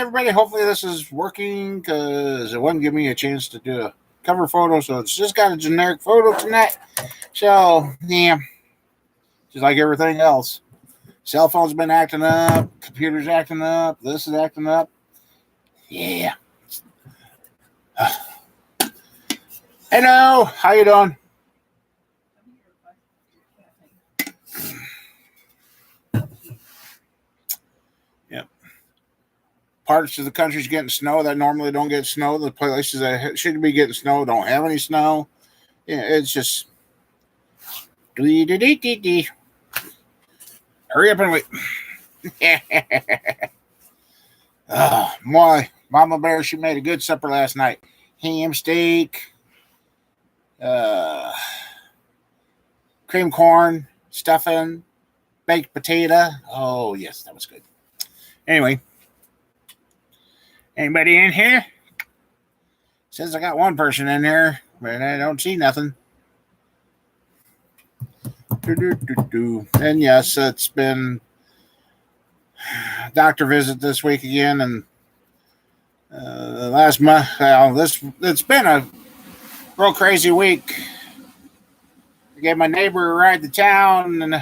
everybody. Hopefully this is working because it wouldn't give me a chance to do a cover photo, so it's just got a generic photo tonight. So, yeah, just like everything else. Cell phone's been acting up, computer's acting up, this is acting up. Yeah. Hello, how you doing? Yep. Parts of the country's getting snow that normally don't get snow. The places that should be getting snow don't have any snow. Yeah, it's just hurry up and wait. My Mama Bear, she made a good supper last night. Ham steak, uh, cream corn, stuffing, baked potato. Oh, yes, that was good. Anyway, anybody in here? Says I got one person in there, but I don't see nothing. And yes, it's been doctor visit this week again, and last month. Well, it's been a real crazy week. I gave my neighbor a ride to town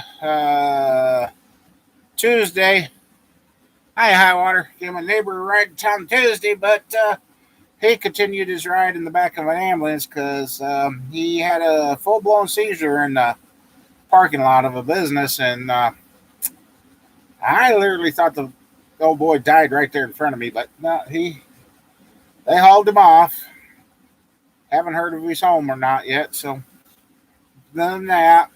Tuesday. Hi, Highwater. Gave my neighbor a ride to town Tuesday, but he continued his ride in the back of an ambulance because he had a full-blown seizure in the parking lot of a business, and I literally thought the old boy died right there in front of me, but no, they hauled him off. Haven't heard if he's home or not yet, so than that.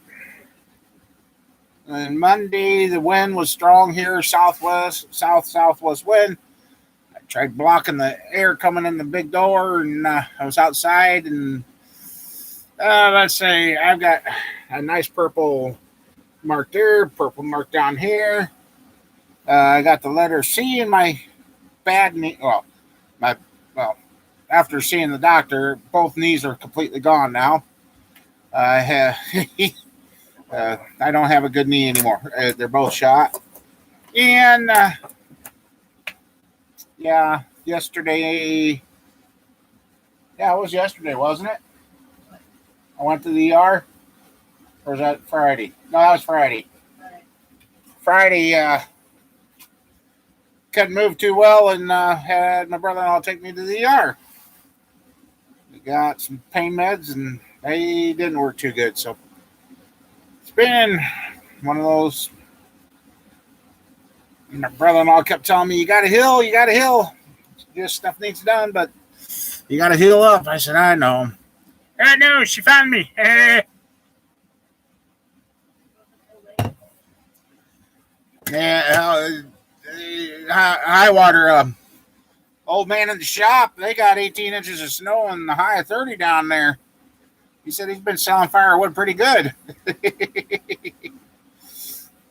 And Monday, the wind was strong here, southwest wind. I tried blocking the air coming in the big door, and I was outside, and let's say I've got a nice purple mark there, purple mark down here. I got the letter C in my bad knee. After seeing the doctor, both knees are completely gone now. I don't have a good knee anymore. They're both shot. And yesterday. Yeah, it was yesterday, wasn't it? I went to the ER. Or was that Friday? No, that was Friday. Friday, couldn't move too well, and had my brother-in-law take me to the ER. We got some pain meds, and they didn't work too good. So it's been one of those. My brother-in-law kept telling me, "You got to heal. You got to heal. This stuff needs done, but you got to heal up." I said, "I know." I know. She found me. Yeah, high water. Old man in the shop, they got 18 inches of snow and the high of 30 down there. He said he's been selling firewood pretty good.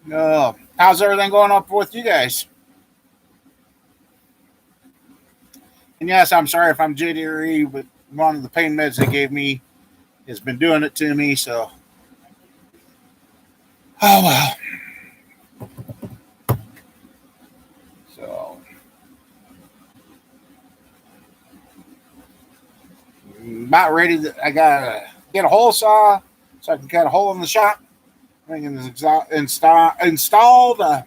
No, how's everything going up with you guys? And yes, I'm sorry if I'm jittery, but one of the pain meds they gave me has been doing it to me. So, oh well. So, about ready. I gotta get a hole saw so I can cut a hole in the shop. I can install the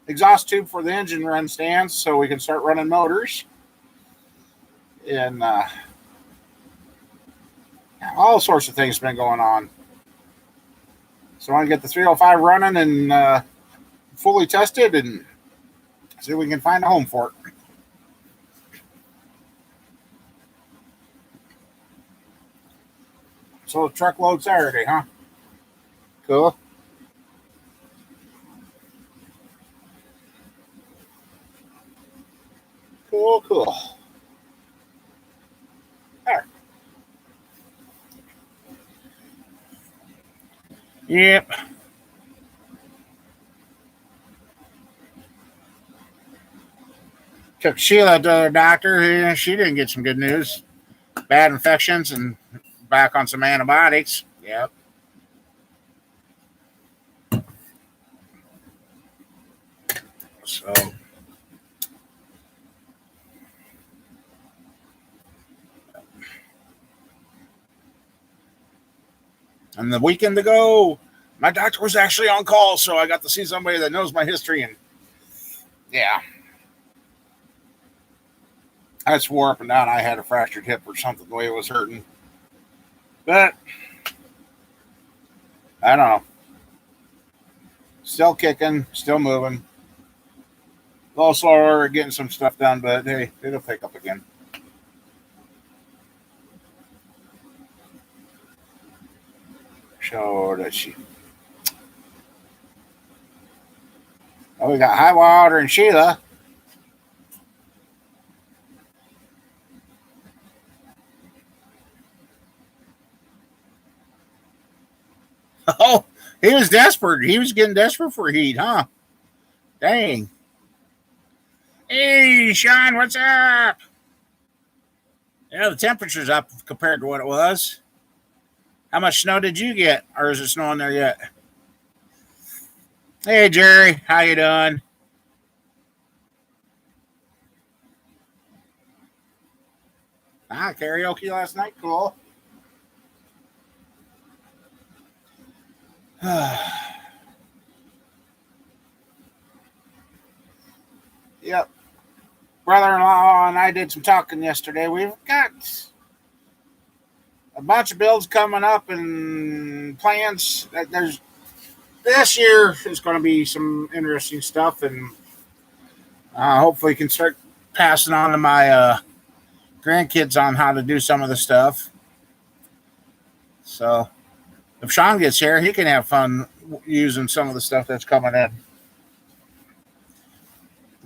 exhaust tube for the engine run stands so we can start running motors. And all sorts of things have been going on. So I want to get the 305 running and fully tested and see if we can find a home for it. So truckload Saturday, huh? Cool. Cool. There. Yep. Took Sheila to the doctor. She didn't get some good news. Bad infections and back on some antibiotics. Yep. So And the weekend ago, my doctor was actually on call, so I got to see somebody that knows my history. And yeah, I swore up and down I had a fractured hip or something the way it was hurting. But I don't know. Still kicking, still moving. A little slower, getting some stuff done, but hey, it'll pick up again. So does she. Oh, we got High Water and Sheila. Oh, he was desperate. He was getting desperate for heat, huh? Dang. Hey, Sean, what's up? Yeah, the temperature's up compared to what it was. How much snow did you get? Or is it snowing there yet? Hey, Jerry. How you doing? Karaoke last night. Cool. Yep. Brother-in-law and I did some talking yesterday. We've got a bunch of builds coming up and plans. There's this year is going to be some interesting stuff, and hopefully can start passing on to my grandkids on how to do some of the stuff. So if Sean gets here, he can have fun using some of the stuff that's coming in.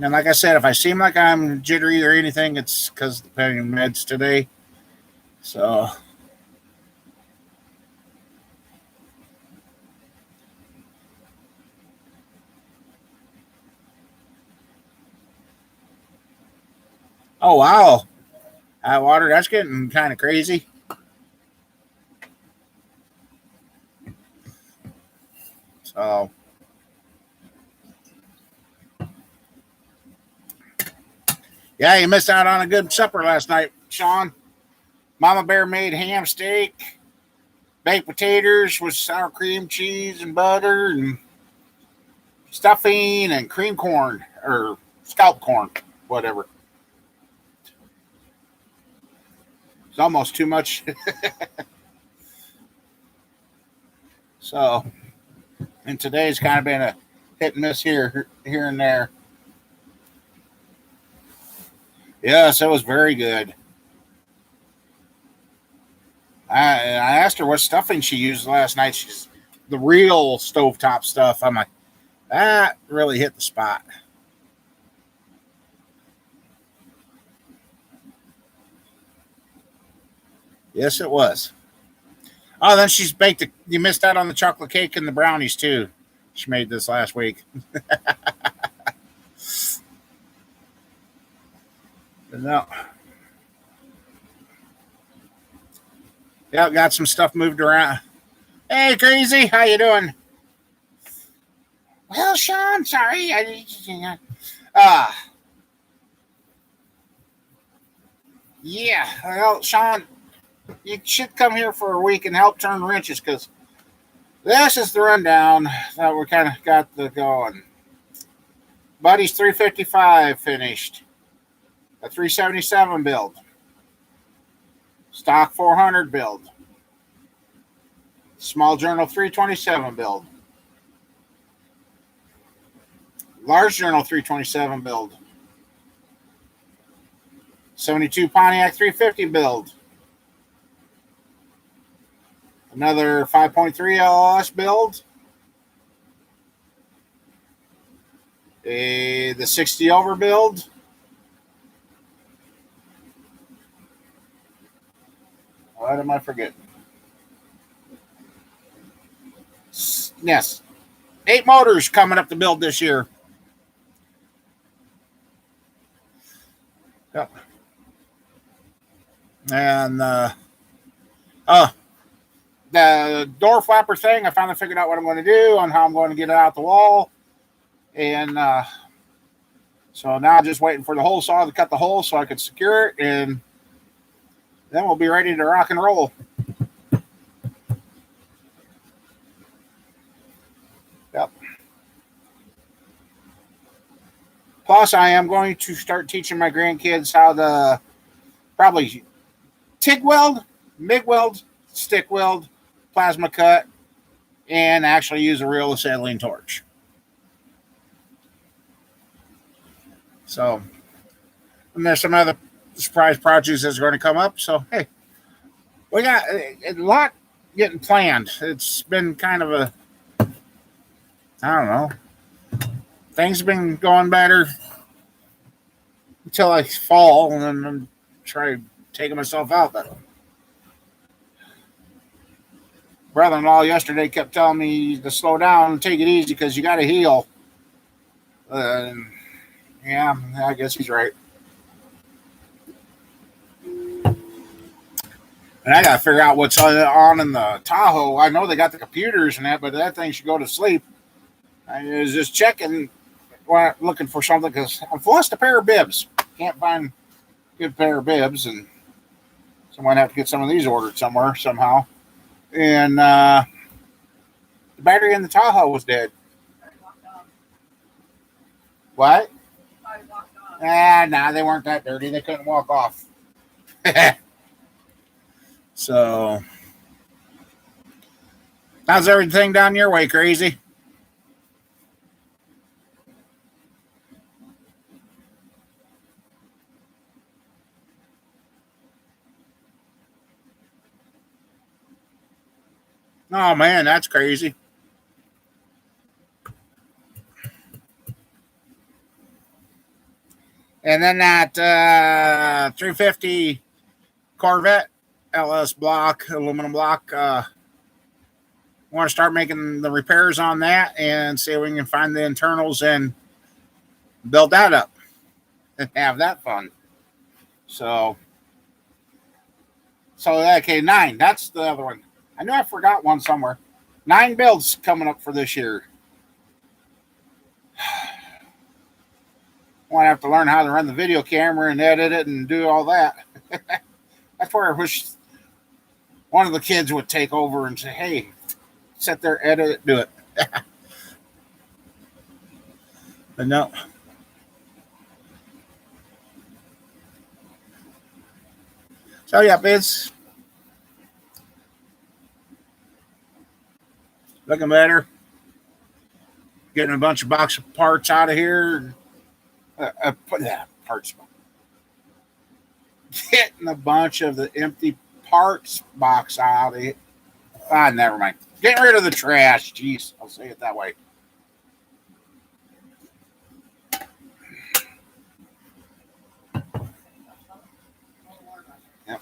And like I said, if I seem like I'm jittery or anything, it's because of the pain meds today. So oh wow. Hot water, that's getting kind of crazy. So yeah, you missed out on a good supper last night, Sean. Mama Bear made ham steak, baked potatoes with sour cream, cheese, and butter, and stuffing, and cream corn, or scallop corn, whatever. It's almost too much. So, and today's kind of been a hit and miss here and there. Yes, it was very good. I asked her what stuffing she used last night. She's the real stovetop stuff. I'm like, that really hit the spot. Yes, it was. Oh, then she's baked. You missed out on the chocolate cake and the brownies too. She made this last week. No. Yeah, got some stuff moved around. Hey, Crazy, how you doing? Well, Sean, sorry. Uh, yeah. Well, Sean, you should come here for a week and help turn wrenches because this is the rundown that we kind of got the going. Buddy's 355 finished. A 377 build. Stock 400 build. Small Journal 327 build. Large Journal 327 build. 72 Pontiac 350 build. Another 5.3 LLS build. The 60 over build. What am I forgetting? Yes. 8 motors coming up to build this year. Yep. And the door flapper thing, I finally figured out what I'm going to do on how I'm going to get it out the wall. And so now I'm just waiting for the hole saw to cut the hole so I can secure it. And then we'll be ready to rock and roll. Plus, I am going to start teaching my grandkids how to probably TIG weld, MIG weld, stick weld, plasma cut, and actually use a real acetylene torch. So, and there's some other surprise projects that's going to come up. So, hey, we got a lot getting planned. It's been kind of a, I don't know, things have been going better until I fall and then I'm trying taking myself out. But brother-in-law yesterday kept telling me to slow down and take it easy because you got to heal. Yeah, I guess he's right. And I got to figure out what's on in the Tahoe. I know they got the computers and that, but that thing should go to sleep. I was just checking, looking for something because I've lost a pair of bibs. Can't find a good pair of bibs, and so I might have to get some of these ordered somewhere somehow. And the battery in the Tahoe was dead. What? Nah, they weren't that dirty. They couldn't walk off. So, how's everything down your way, Crazy? Oh, man, that's crazy. And then that 350 Corvette LS block, aluminum block, want to start making the repairs on that and see if we can find the internals and build that up and have that fun. So okay, 9. That's the other one. I knew I forgot one somewhere. 9 builds coming up for this year. I want to have to learn how to run the video camera and edit it and do all that. That's where I wish one of the kids would take over and say, hey, sit there, edit it, do it. But no. So, yeah, it's looking better. Getting a bunch of box of parts out of here. Parts. Getting a bunch of the empty parts box out of it. Never mind. Getting rid of the trash. Jeez, I'll say it that way. Yep.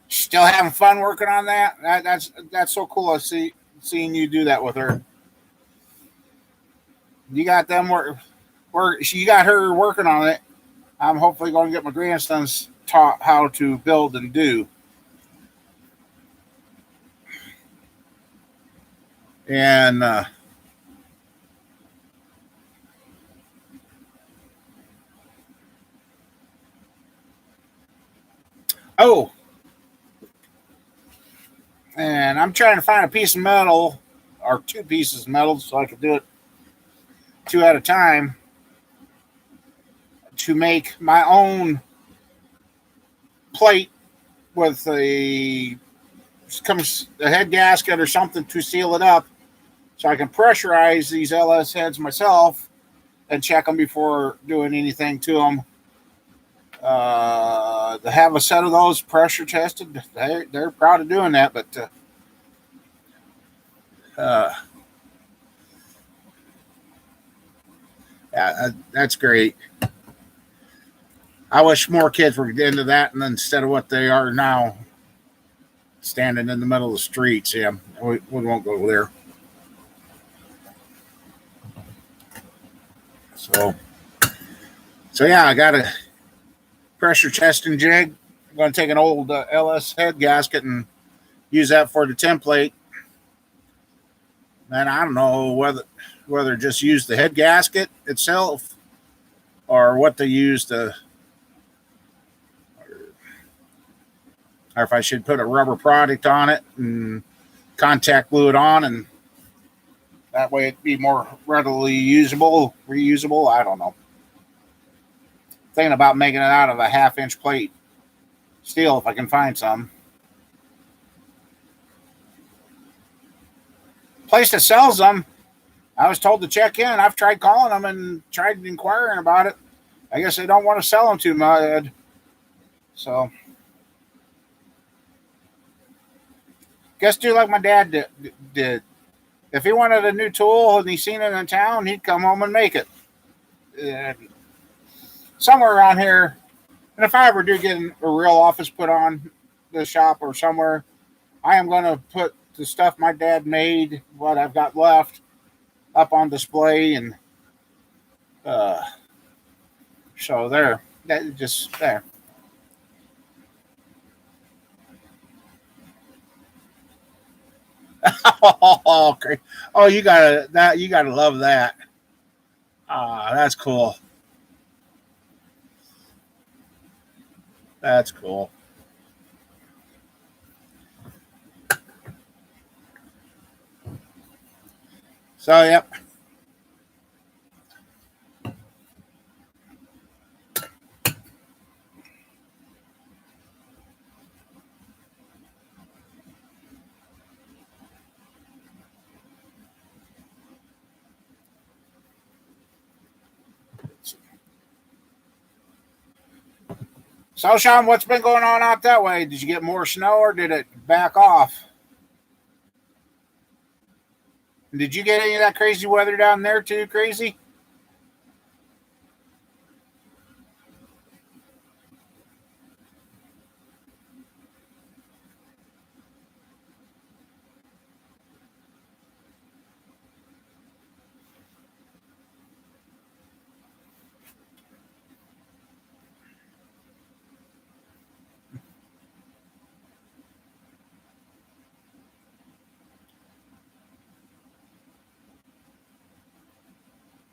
Still having fun working on that. That's so cool. Seeing you do that with her. You got them work. You got her working on it. I'm hopefully going to get my grandsons taught how to build and do. And and I'm trying to find a piece of metal or 2 pieces of metal so I can do it 2 at a time to make my own plate with a head gasket or something to seal it up so I can pressurize these LS heads myself and check them before doing anything to them. To have a set of those pressure tested, they're proud of doing that, but yeah, that's great. I wish more kids were into that, and instead of what they are now, standing in the middle of the streets. Yeah, we won't go there. So yeah, I got a pressure testing jig. I'm going to take an old LS head gasket and use that for the template. And I don't know whether just use the head gasket itself or what they use to, or if I should put a rubber product on it and contact glue it on and That way it'd be more readily usable, reusable. I don't know. Thinking about making it out of a 1/2 inch plate steel if I can find some. Place that sells them, I was told to check in. I've tried calling them and tried inquiring about it. I guess they don't want to sell them to me. So, guess do like my dad did. If he wanted a new tool and he seen it in town, he'd come home and make it. Uh, Somewhere around here, and if I ever do get a real office put on the shop or somewhere, I am going to put the stuff my dad made, what I've got left, up on display. And uh, so there, that just there. Oh, okay. Oh, you gotta love that. Ah, that's cool. That's cool. So, yep. So, Sean, what's been going on out that way? Did you get more snow or did it back off? Did you get any of that crazy weather down there too? Crazy?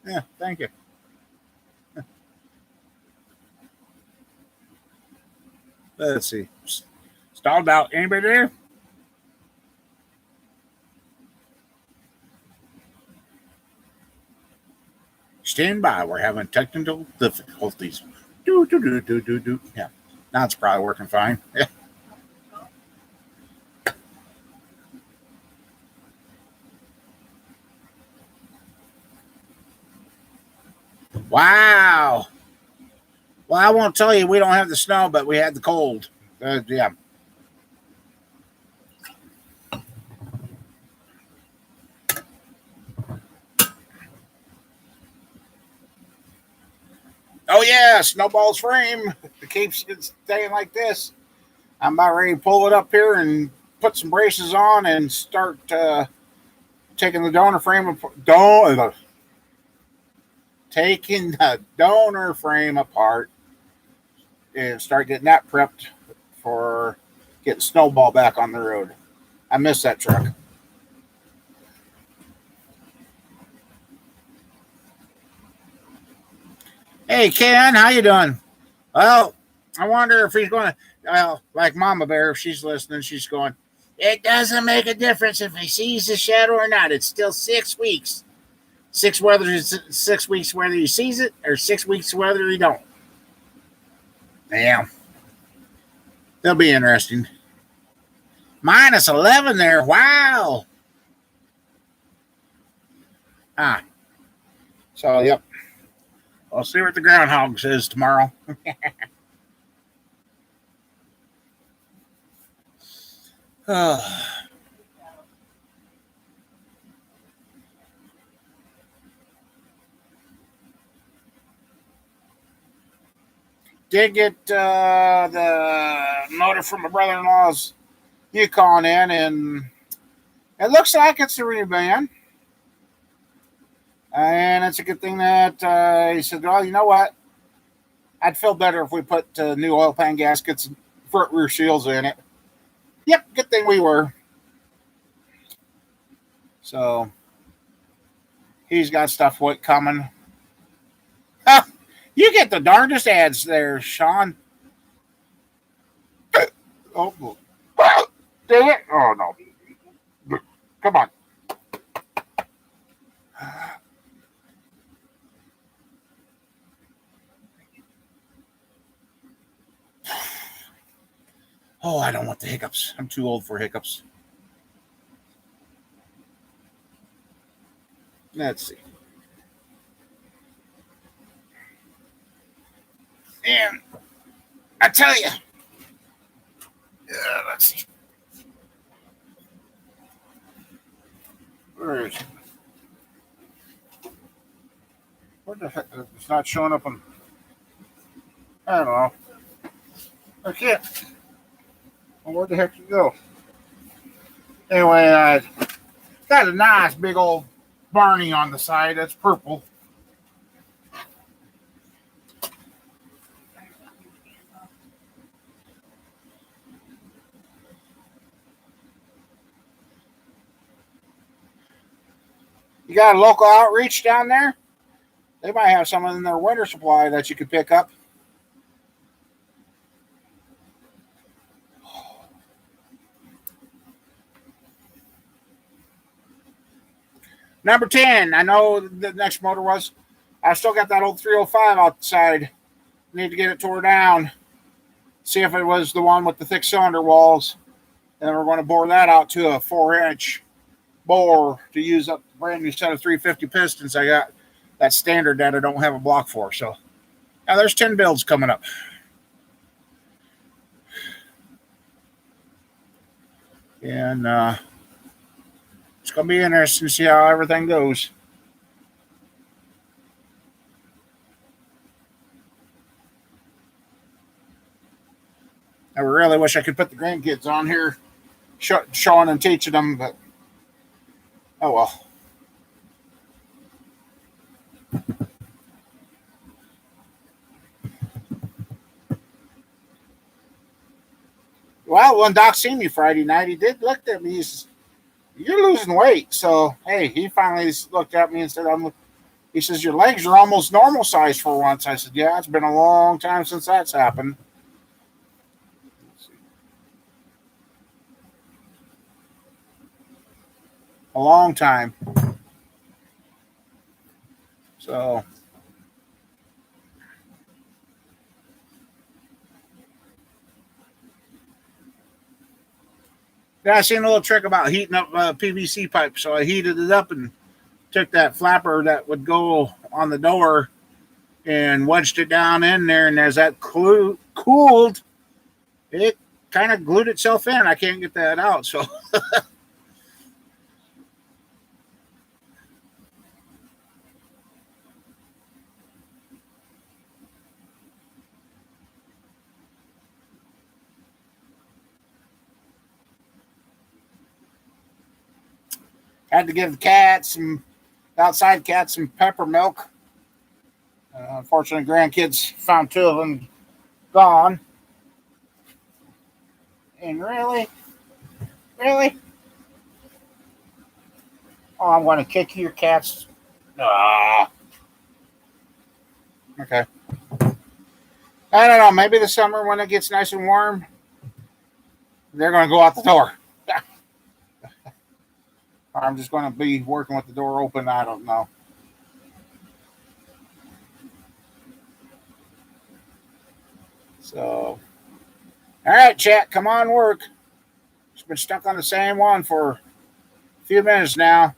Yeah, thank you. Let's see. Stalled out. Anybody there? Stand by. We're having technical difficulties. Do, do, do, do, do, do. Yeah. Now it's probably working fine. Yeah. Wow. Well, I won't tell you we don't have the snow, but we had the cold. Yeah. Oh, yeah. Snowball's frame. It keeps it staying like this. I'm about ready to pull it up here and put some braces on and start taking the donor frame taking the donor frame apart and start getting that prepped for getting Snowball back on the road. I miss that truck. Hey Ken, how you doing? Well, I wonder if he's going to. Well, like Mama Bear, if she's listening, she's going. It doesn't make a difference if he sees the shadow or not. It's still 6 weeks. 6 weeks whether he sees it, or 6 weeks whether he don't. Yeah, that'll be interesting. -11 there. Wow. Ah. So yep. I'll see what the groundhog says tomorrow. Did get the motor from my brother-in-law's Yukon in, and it looks like it's a reband. And it's a good thing that he said, well, you know what? I'd feel better if we put new oil pan gaskets and front rear seals in it. Yep, good thing we were. So he's got stuff coming. Huh, you get the darndest ads there, Sean. Oh, dang it. Oh, no. Come on. Oh, I don't want the hiccups. I'm too old for hiccups. Let's see. And I tell you, let's see. Where is it? Where the heck? It's not showing up on. I don't know. I can't. Well, where the heck did it go? Anyway, I got a nice big old Barney on the side. That's purple. You got a local outreach down there? They might have some in their winter supply that you could pick up. Number 10. I know the next motor was. I still got that old 305 outside. Need to get it tore down. See if it was the one with the thick cylinder walls. And then we're going to bore that out to a 4-inch bore to use up a brand new set of 350 pistons. I got that standard that I don't have a block for. So now there's 10 builds coming up. And it's going to be interesting to see how everything goes. I really wish I could put the grandkids on here showing and teaching them, but oh well. Well, when Doc seen me Friday night, he did look at me. He says, "You're losing weight." So, hey, he finally looked at me and said, he says, "Your legs are almost normal size for once." I said, "Yeah, it's been a long time since that's happened." A long time. So, yeah, I seen a little trick about heating up PVC pipe. So I heated it up and took that flapper that would go on the door and wedged it down in there. And as that cooled, it kind of glued itself in. I can't get that out. So had to give the outside cats some pepper milk. Unfortunately, grandkids found two of them gone. And really, really, oh, I'm going to kick your cats. Ah, okay. I don't know. Maybe the summer when it gets nice and warm, they're going to go out the door. I'm just going to be working with the door open. I don't know. So, all right, chat, come on, work. It's been stuck on the same one for a few minutes now.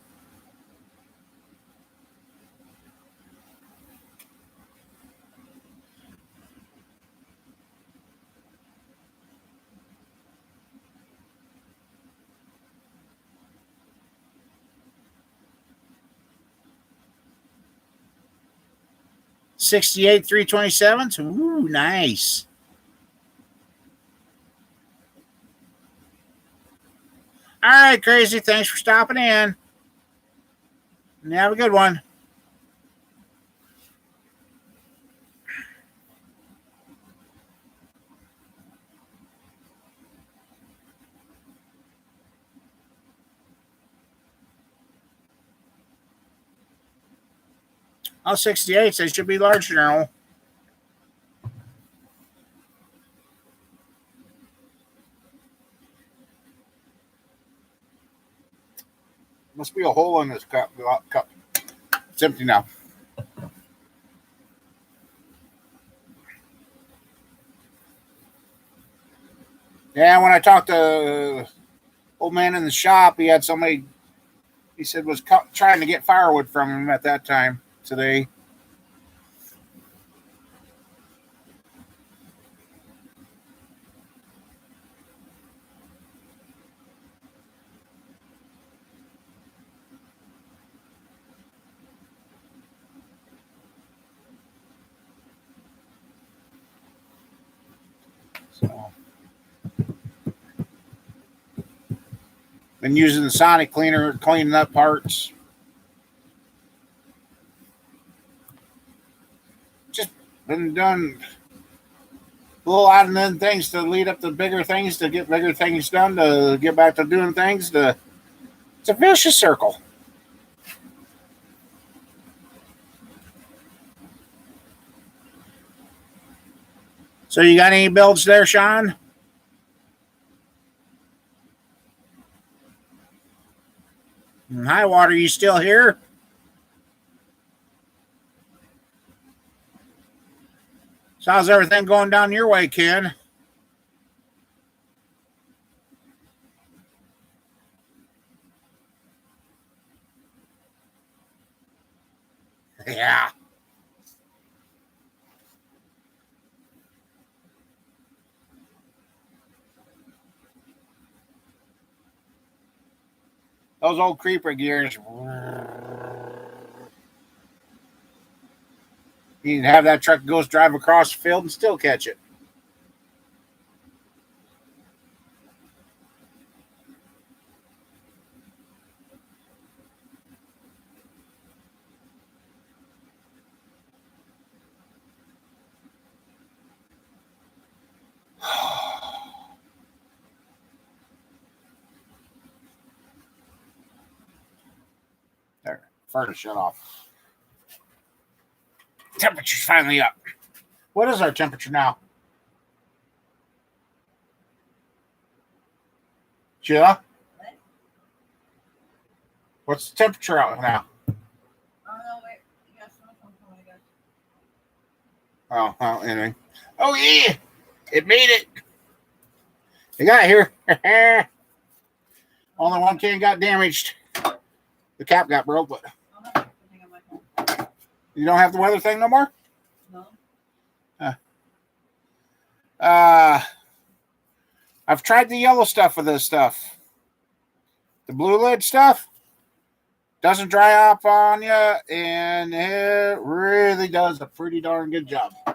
$68 $327. Ooh, nice. All right, crazy. Thanks for stopping in. And have a good one. All 68s, they should be larger now. Must be a hole in this cup. It's empty now. Yeah, when I talked to old man in the shop, he had somebody, he said, was trying to get firewood from him at that time today. So, been using the Sonic cleaner, cleaning up parts. Just been done little out and then things to lead up to bigger things, to get bigger things done, to get back to doing things. It's a vicious circle. So you got any builds there, Sean? High water, you still here? So how's everything going down your way, Ken? Yeah. Those old creeper gears. You can have that truck goes drive across the field and still catch it. There, furnace shut off. Temperature's finally up. What is our temperature now? Sheila? What's the temperature out now? Oh, no, wait. You got something from I guess. Oh, well, anyway. Oh, yeah! It made it! It got here. Only one can got damaged. The cap got broke, but you don't have the weather thing no more? No. I've tried the yellow stuff with this stuff. The blue lid stuff doesn't dry up on you, and it really does a pretty darn good job. Yeah.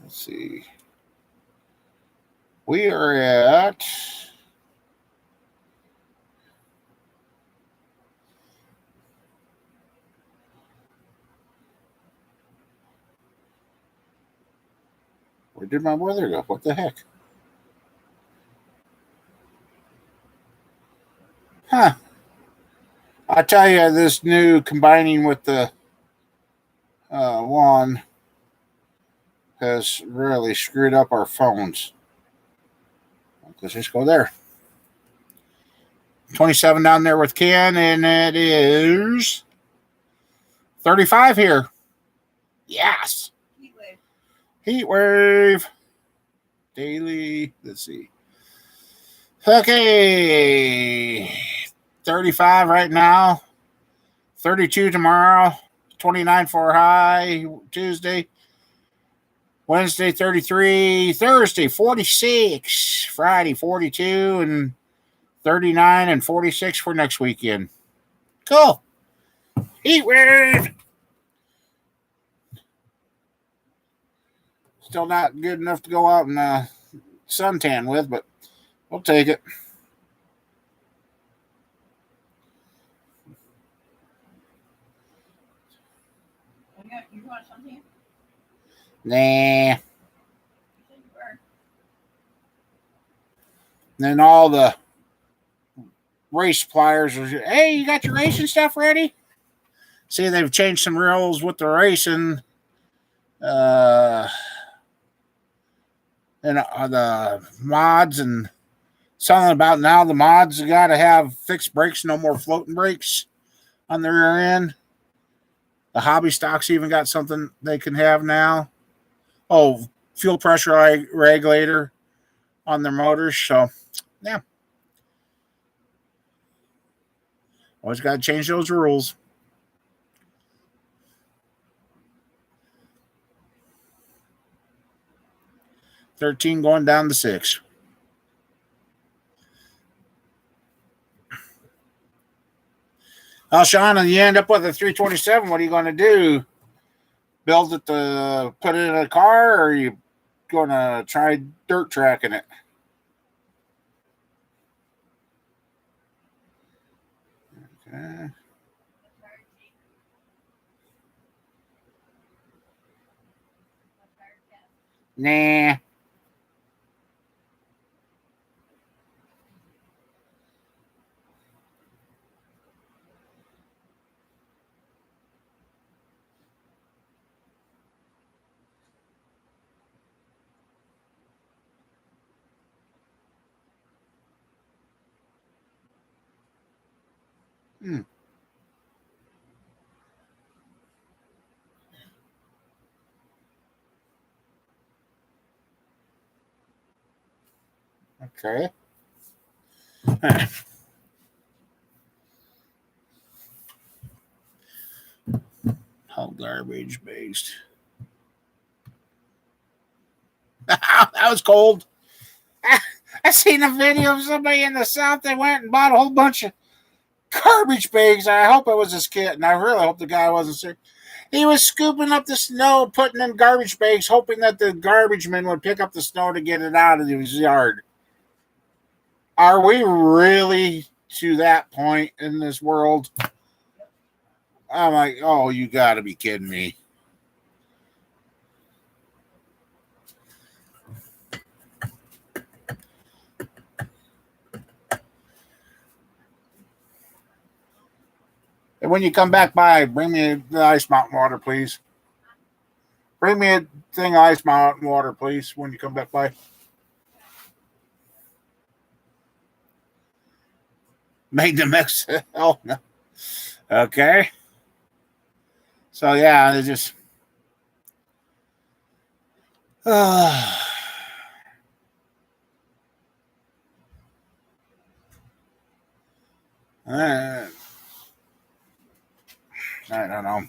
Let's see. We are at where did my weather go? What the heck? Huh. I tell you, this new combining with the one has really screwed up our phones. Let's just go there. 27 down there with Ken, and it is 35 here. Yes. Heat wave. Heat wave. Daily. Let's see. Okay. 35 right now. 32 tomorrow. 29 for high Tuesday. Wednesday 33. Thursday 46. Friday 42. And 39 and 46 for next weekend. Cool. Heat wave. Still not good enough to go out and suntan with, but we'll take it. You want something? Nah. You said you were. Then all the race suppliers are, hey, you got your racing stuff ready? See, they've changed some rules with the racing. uh, and the mods and something about now the mods got to have fixed brakes, no more floating brakes on the rear end. The hobby stocks even got something they can have now. Oh, fuel pressure regulator on their motors. So, yeah. Always got to change those rules. $13 going down to $6. Well, Sean, and you end up with a 327. What are you going to do? Build it to put it in a car, or are you going to try dirt tracking it? Okay. Nah. Okay. How garbage based. That was cold. I seen a video of somebody in the South that went and bought a whole bunch of garbage bags. I hope it was his kid, and I really hope the guy wasn't sick. He was scooping up the snow, putting in garbage bags, hoping that the garbage man would pick up the snow to get it out of his yard. Are we really to that point in this world? I'm like, oh, you got to be kidding me. And when you come back by, bring me the ice mountain water, please. Bring me a thing of ice mountain water, please, when you come back by. Made the mix. Oh, no. Okay. So, yeah, they just. I don't know.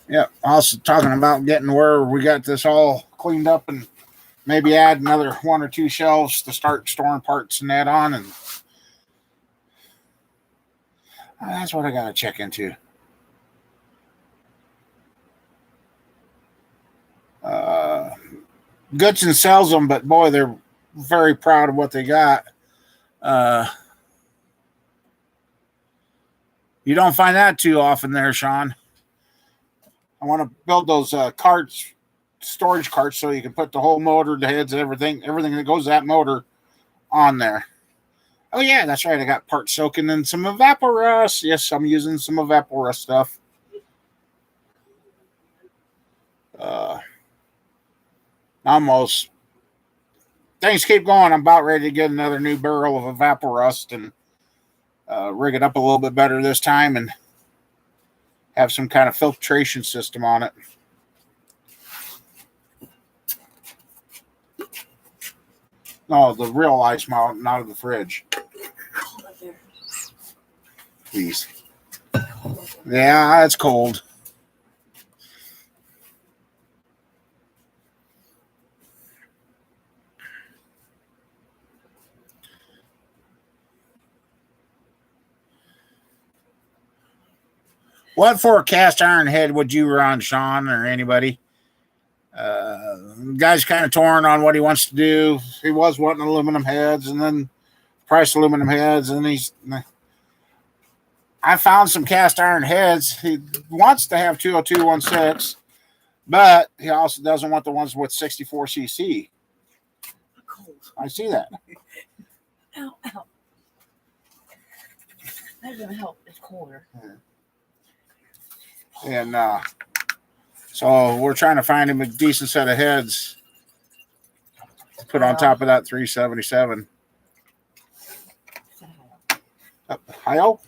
Yeah, also talking about getting where we got this all cleaned up and maybe add another one or two shelves to start storing parts and that on. And that's what I got to check into. Goodson sells them, but boy, they're very proud of what they got. You don't find that too often there, Sean. I want to build those carts, storage carts, so you can put the whole motor, the heads, everything that goes to that motor on there. Oh yeah, that's right. I got parts soaking in some Evaporust. Yes, I'm using some Evaporust stuff. Almost. Things keep going. I'm about ready to get another new barrel of Evaporust and rig it up a little bit better this time and have some kind of filtration system on it. No, the real ice mountain out of the fridge. Please. Yeah, it's cold. What for a cast iron head would you run, Sean, or anybody? Guy's kind of torn on what he wants to do. He was wanting aluminum heads, and then price aluminum heads, and he's. I found some cast iron heads. He wants to have 202.16, but he also doesn't want the ones with 64cc. Cold. I see that. Ow, ow. That doesn't help. It's colder. And so we're trying to find him a decent set of heads to put on top of that 377. Hi-oh?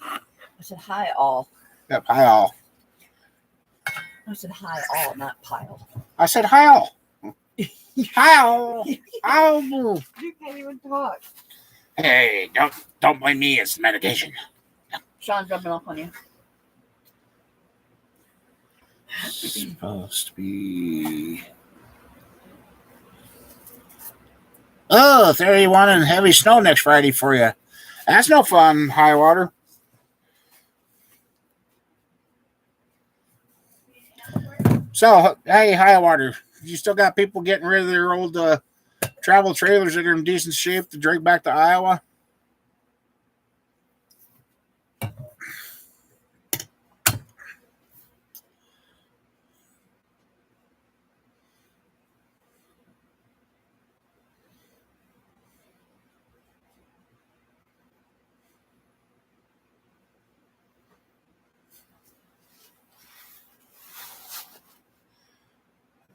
I said hi all. Yep, hi-all. I said hi all, not pile. I said hi-all. Hi-all. Hi-all. You can't even talk. Hey, don't blame me. It's medication. Sean's rubbing off on you. Supposed to be 31 and heavy snow next Friday for you. That's no fun, high water. So, hey, high water, you still got people getting rid of their old travel trailers that are in decent shape to drag back to Iowa?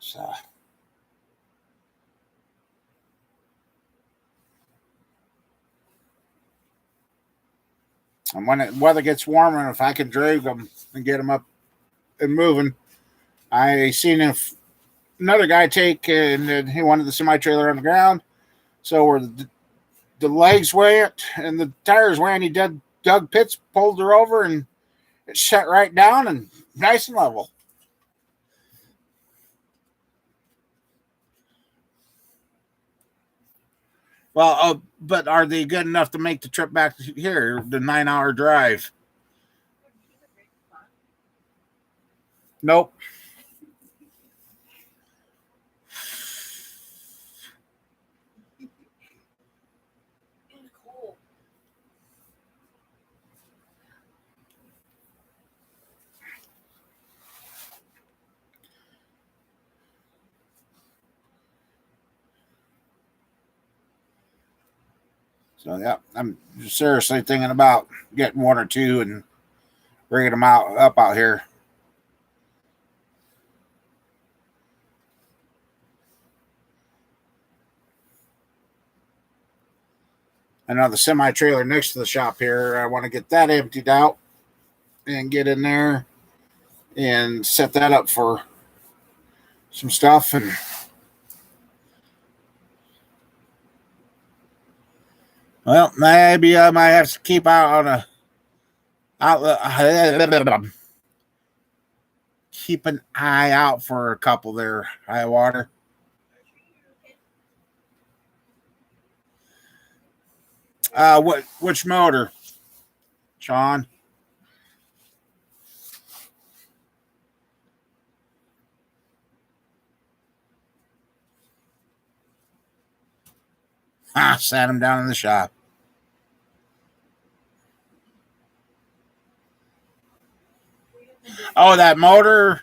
So, and when the weather gets warmer, if I can drag them and get them up and moving, I seen another guy take and he wanted the semi trailer on the ground. So where the legs went and the tires went, he dug pits, pulled her over, and it shut right down and nice and level. Well, but are they good enough to make the trip back here, the 9-hour drive? Nope. It's cold. So, yeah, I'm seriously thinking about getting one or two and bringing them up out here. I know the semi trailer next to the shop here, I want to get that emptied out and get in there and set that up for some stuff. And well, maybe I might have to keep out on keep an eye out for a couple there, high water. Which motor, Sean? Sat him down in the shop. Oh, that motor.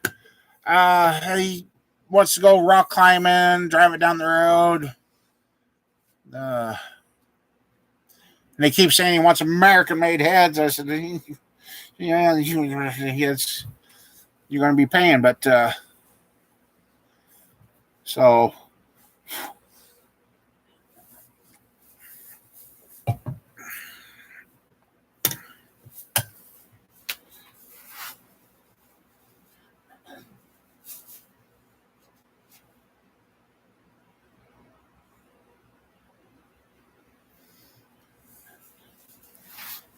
He wants to go rock climbing, drive it down the road. And they keep saying he wants American-made heads. I said, yeah, you're going to be paying, but so.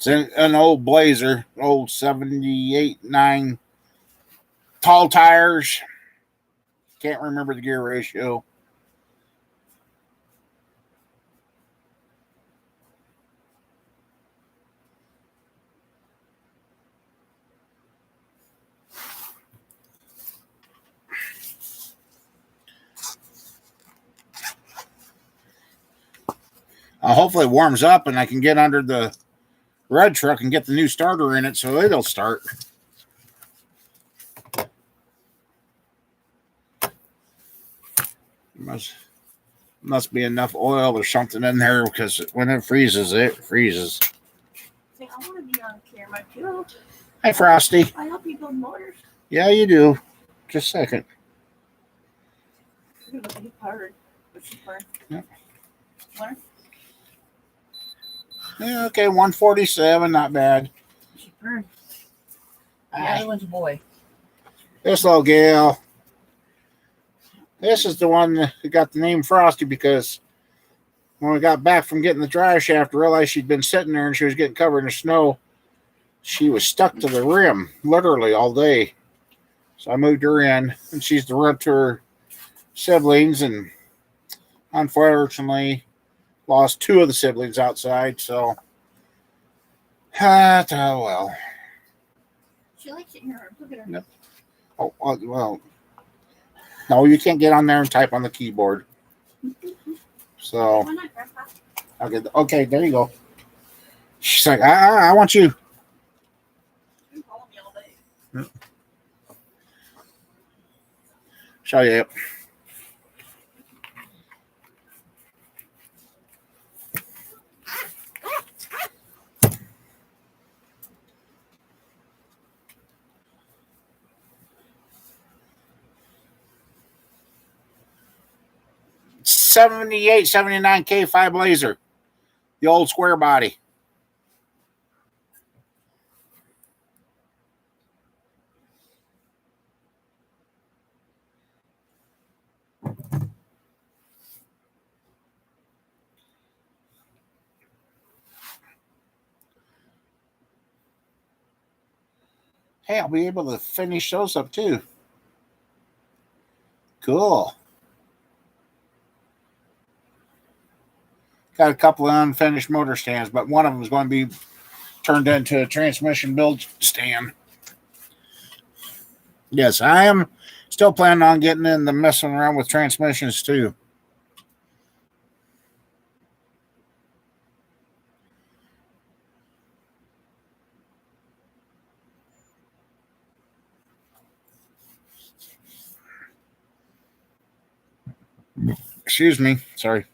It's an old Blazer, old 78, 9, tall tires. Can't remember the gear ratio. Hopefully it warms up and I can get under the red truck and get the new starter in it so it'll start. Must be enough oil or something in there because when it freezes, it freezes. See, I want to be on camera too. Hi, Frosty. I help you build motors. Yeah, you do. Just a second. Hard. What's your part? Yeah. What? Yeah, okay, 147, not bad. She burned. The other one's a boy. This little gal. This is the one that got the name Frosty because when we got back from getting the dry shaft, I realized she'd been sitting there and she was getting covered in snow. She was stuck to the rim, literally, all day. So I moved her in, and she's the runt to her siblings, and unfortunately lost 2 of the siblings outside, so oh well. She likes it in her arms. Look at her. Yep. Oh, well. No, you can't get on there and type on the keyboard. So Why not, Grandpa? okay, there you go. She's like, I want you. You follow me all day. Yep. Show you. 78, 79 K5 Blazer. The old square body. Hey, I'll be able to finish those up too. Cool. Got a couple of unfinished motor stands, but one of them is going to be turned into a transmission build stand. Yes, I am still planning on getting in the messing around with transmissions too. Excuse me. Sorry.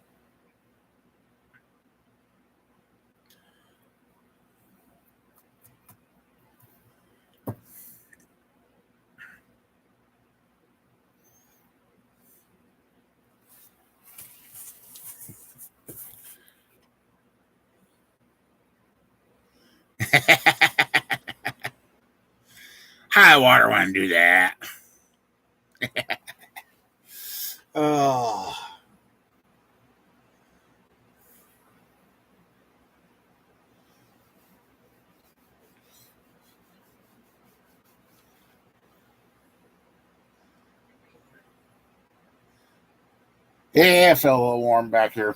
High water wouldn't do that. Oh. Yeah, it felt a little warm back here.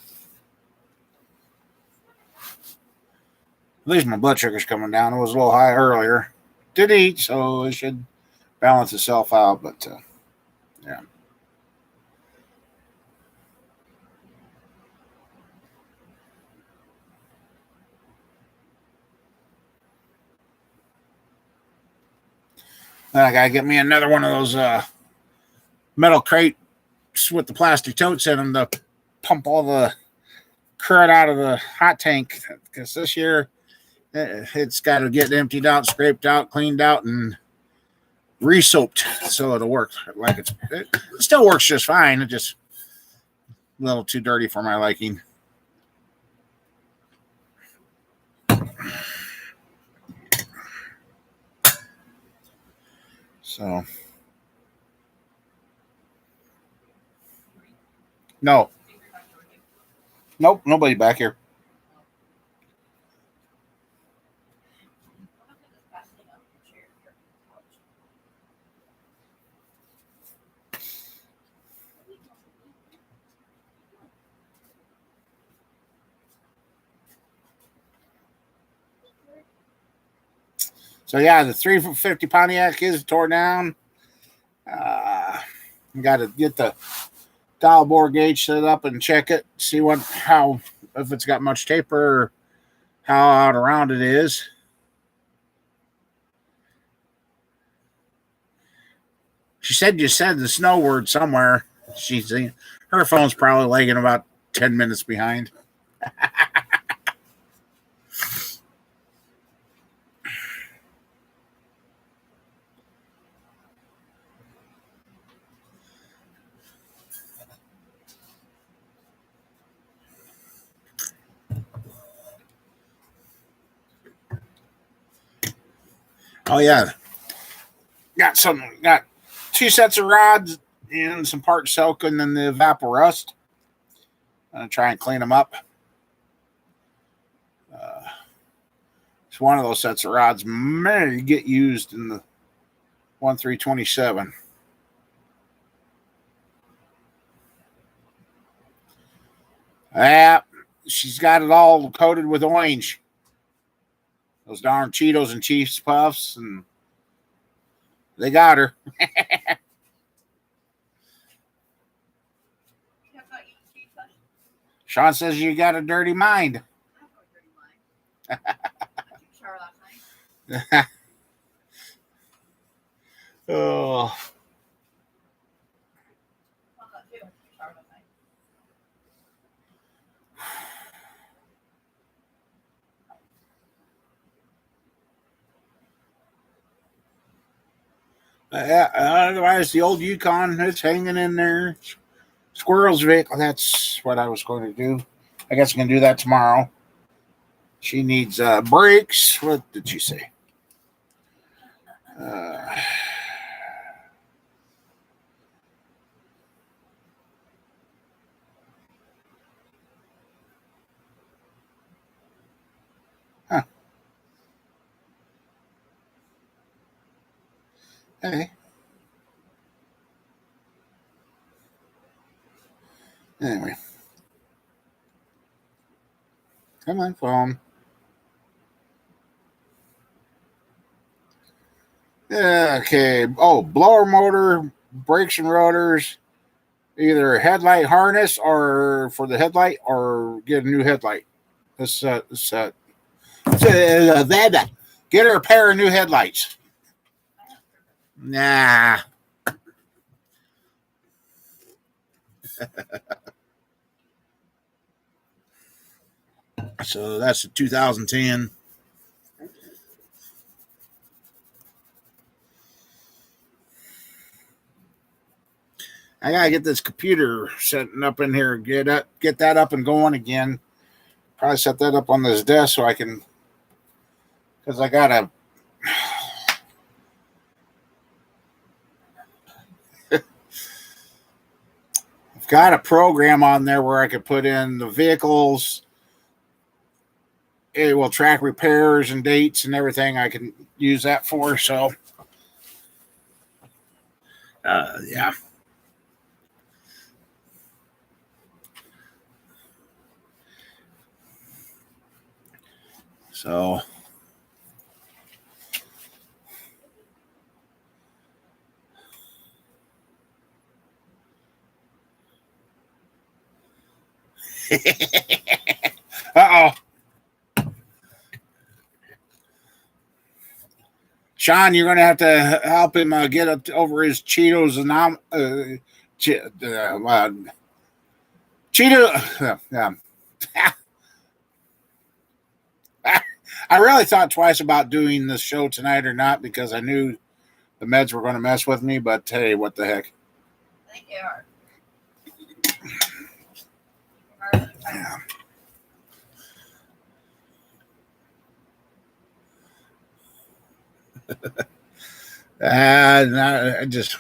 At least my blood sugar's coming down. It was a little high earlier. Did eat, so it should balance itself out, but yeah. Then I gotta get me another one of those metal crates with the plastic totes in them to pump all the crud out of the hot tank, because this year it's got to get emptied out, scraped out, cleaned out, and re-soaped so it'll work like it still works just fine. It's just a little too dirty for my liking. So no. Nope, nobody back here. So yeah, the 350 Pontiac is torn down. Got to get the dial bore gauge set up and check it, see if it's got much taper, or how out around it is. She said you said the snow word somewhere. Her phone's probably lagging about 10 minutes behind. Oh yeah, got 2 sets of rods and some parts silk and then the Evaporust. I'm gonna try and clean them up. It's one of those sets of rods may get used in the 1327. Yeah, she's got it all coated with orange. Those darn Cheetos and Chiefs Puffs, and they got her. Sean says you got a dirty mind. Oh. Otherwise, the old Yukon, it's hanging in there. Squirrel's vehicle, that's what I was going to do. I guess I can do that tomorrow. She needs brakes. What did she say? Huh. Hey. Anyway. Come on, phone. Okay. Oh, blower motor, brakes and rotors. Either headlight harness or for the headlight or get a new headlight. Get her a pair of new headlights. Nah. So that's a 2010. I gotta get this computer setting up in here, get that up and going again. Probably set that up on this desk so I can, because I gotta. I've got a program on there where I could put in the vehicles. It will track repairs and dates and everything. I can use that for. So, yeah. So. Uh-oh. Sean, you're going to have to help him get up over his Cheetos and Cheeto. I really thought twice about doing this show tonight or not because I knew the meds were going to mess with me. But hey, what the heck? I think they are. Yeah. I just.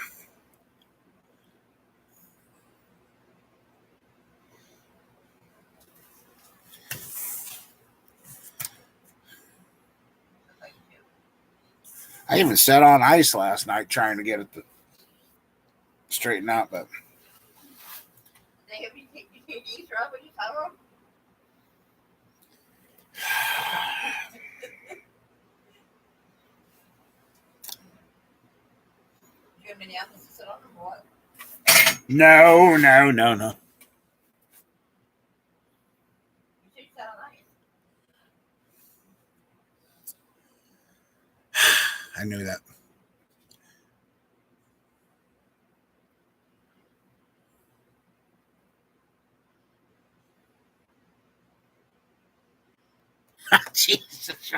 I even sat on ice last night trying to get it to straighten out, but. No. I knew that. Jesus.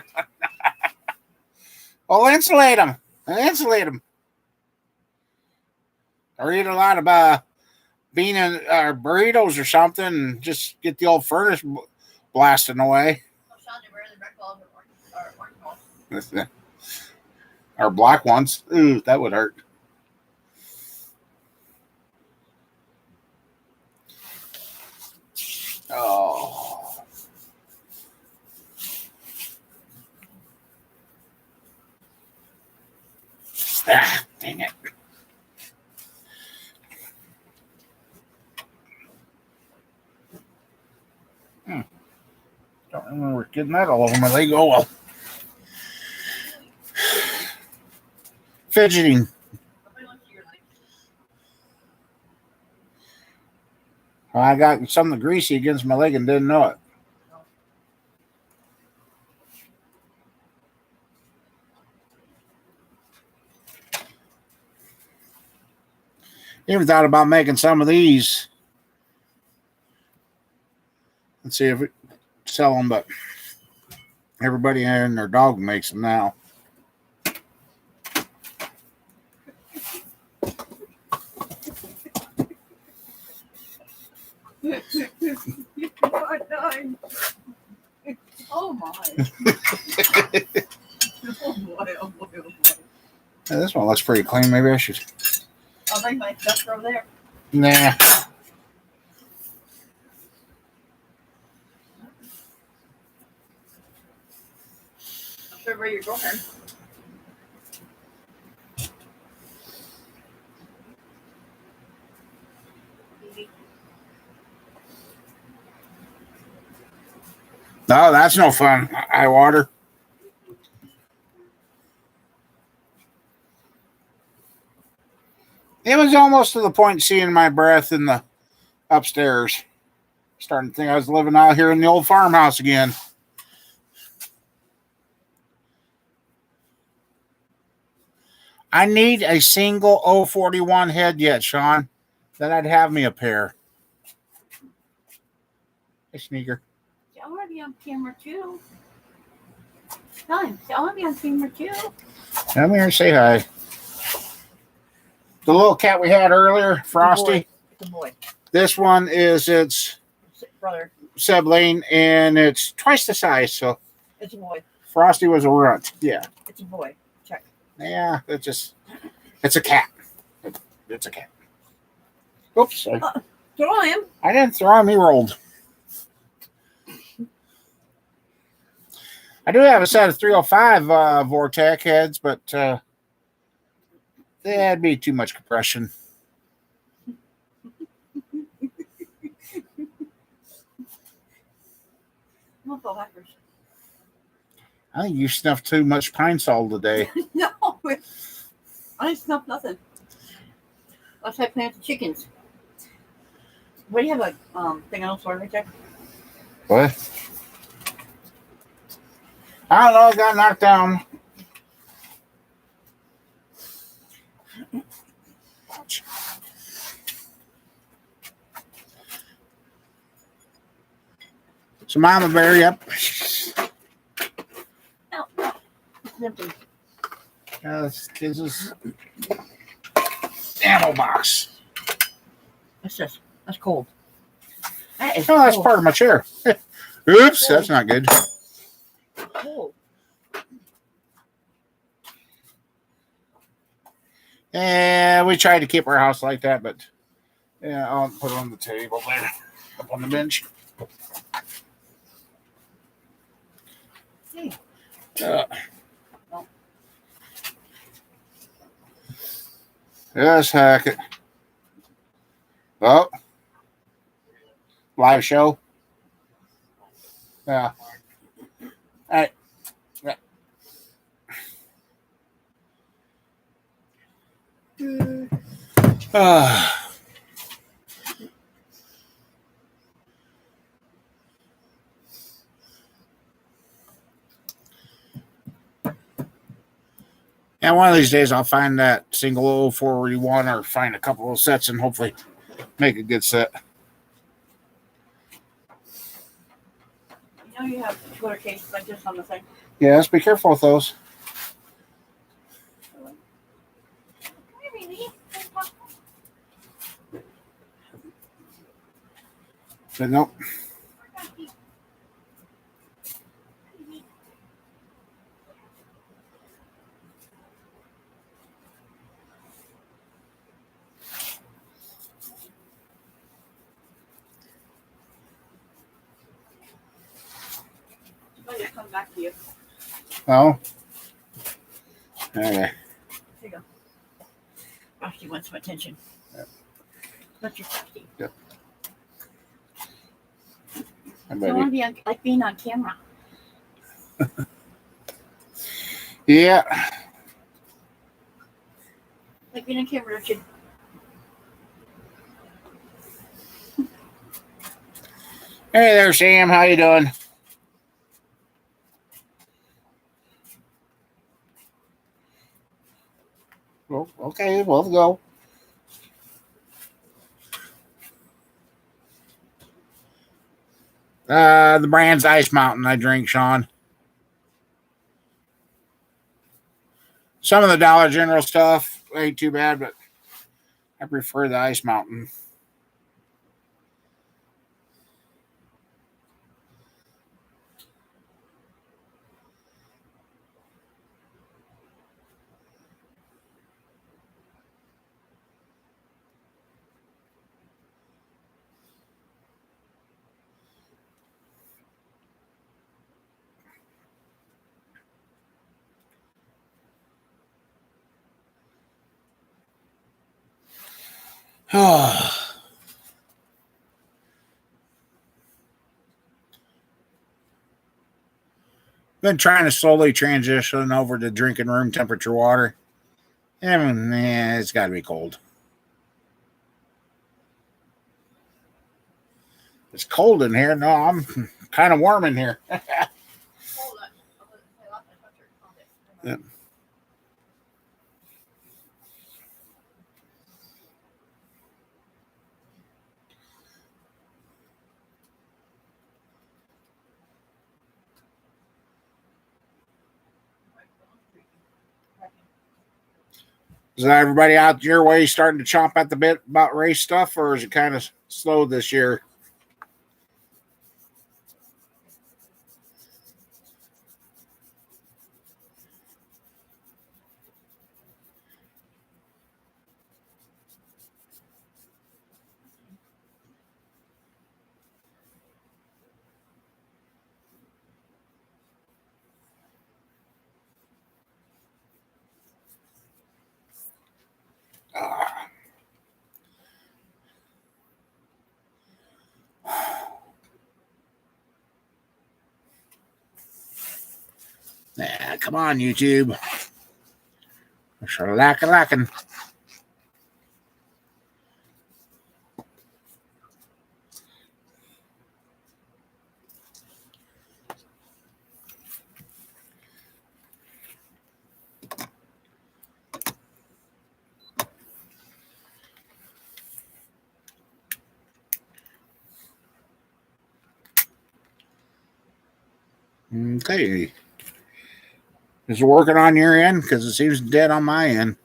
Well, insulate them. Insulate them. Or eat a lot of bean and burritos or something and just get the old furnace blasting away. Or black ones. Ooh, that would hurt. Oh. Ah, dang it. Don't remember getting that all over my leg. Oh, well. Fidgeting. I got something greasy against my leg and didn't know it. Even thought about making some of these. Let's see if we sell them, but everybody and their dog makes them now. Oh my. Oh boy, oh boy, oh boy. Hey, this one looks pretty clean. Maybe I should. I'll bring my stuff over there. Nah. I'm sure where you're going. No, that's no fun. Eye water. It was almost to the point of seeing my breath in the upstairs. Starting to think I was living out here in the old farmhouse again. I need a single 041 head yet, Sean. Then I'd have me a pair. Hey, Sneaker. I want to be on camera too. Fine. I want to be on camera too. Come here and say hi. The little cat we had earlier, Frosty. It's a boy. This one is its brother. sibling, and it's twice the size. So it's a boy. Frosty was a runt. Yeah. It's a boy. Check. Yeah, it's a cat. It's a cat. Oops, sorry. Throw him. I didn't throw him. He rolled. I do have a set of 305 Vortec heads, but that'd be too much compression. I think you snuffed too much pine sol today. No, I didn't snuff nothing. Let's have plants and chickens. What do you have a thing on the floor right there? What? I don't know. I got knocked down. So Mama Bear, yep. No. It's empty. This is ammo box. What's this? That's cold. That is that's cold. part of my chair. Oops, that's not good. Cold. Yeah, we tried to keep our house like that, but yeah, I'll put it on the table there, up on the bench. Hey. Yes, heck it. Oh, live show. Yeah. All right. Yeah. And one of these days I'll find that single 041 or find a couple of sets and hopefully make a good set. You know you have 200 cases like this on the thing. Yes, be careful with those. But nope. Somebody come back to you. Oh. Okay. Here you go. Oh, she wants some attention. Yep. But you're 50. Yep. I don't want to be like being on camera. Yeah. Like being on camera, Richard. Hey there, Sam. How you doing? Well, okay, we'll go. The brand's Ice Mountain I drink, Sean. Some of the Dollar General stuff ain't too bad, but I prefer the Ice Mountain. Been trying to slowly transition over to drinking room temperature water. And it's got to be cold. It's cold in here. No, I'm kind of warm in here. Yep. Is everybody out your way starting to chomp at the bit about race stuff, or is it kind of slow this year? Come on, YouTube. Lacking. Okay. Is it working on your end? Because it seems dead on my end.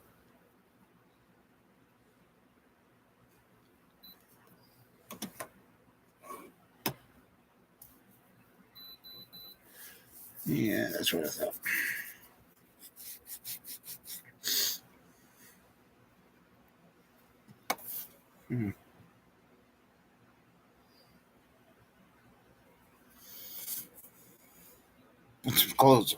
Yeah, that's what I thought. It's close.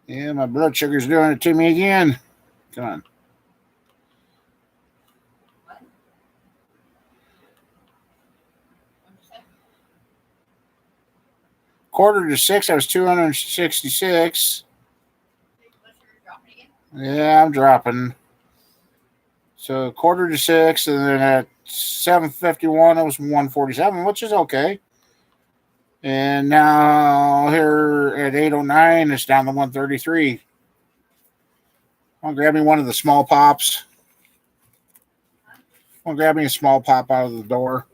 Yeah, my blood sugar's doing it to me again. Come on. Quarter to 6, I was 266. Yeah, I'm dropping. So quarter to 6, and then at 7:51, it was 147, which is okay. And now here at 8:09, it's down to 133. I'll grab me one of the small pops. I'll grab me a small pop out of the door.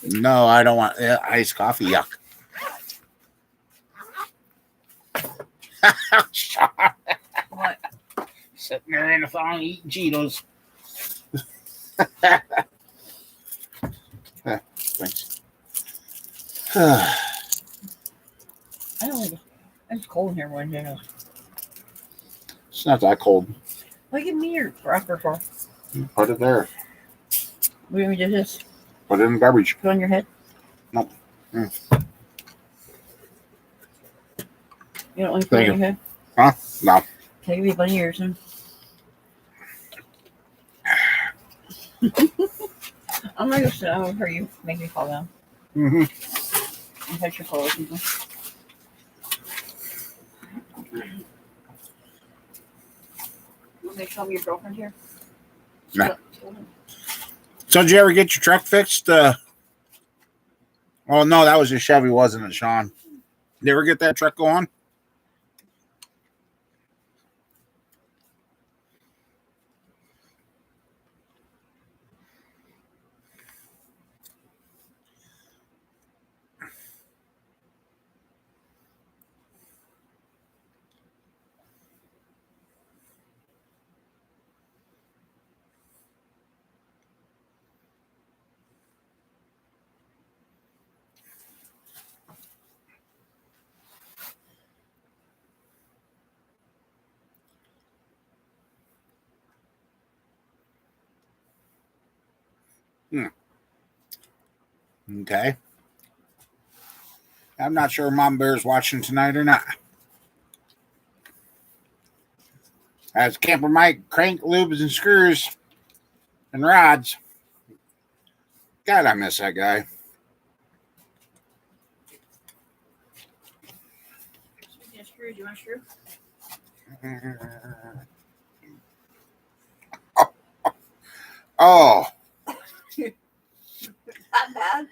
No, I don't want iced coffee. Yuck. What? Sitting there in the phone eating Cheetos. Thanks. I don't like it's cold in here one day. It's not that cold. Well, give me your wrapper for. Put it there. We do we do this? Put it in the garbage. Put it on your head? Nope. You don't want to put it on your head? Huh? No. Can I give you a bunny ears then? I'm not gonna sit down over you. Make me fall down. Mm-hmm. And touch your clothes. Want me to show me your girlfriend here? No. So did you ever get your truck fixed? Oh no, that was your Chevy, wasn't it, Sean? Did you ever get that truck going? Okay. I'm not sure Mom Bear's watching tonight or not. As Camper Mike, crank, lubes, and screws and rods. God, I miss that guy. Speaking of screws, you want a screw? Oh, Not bad.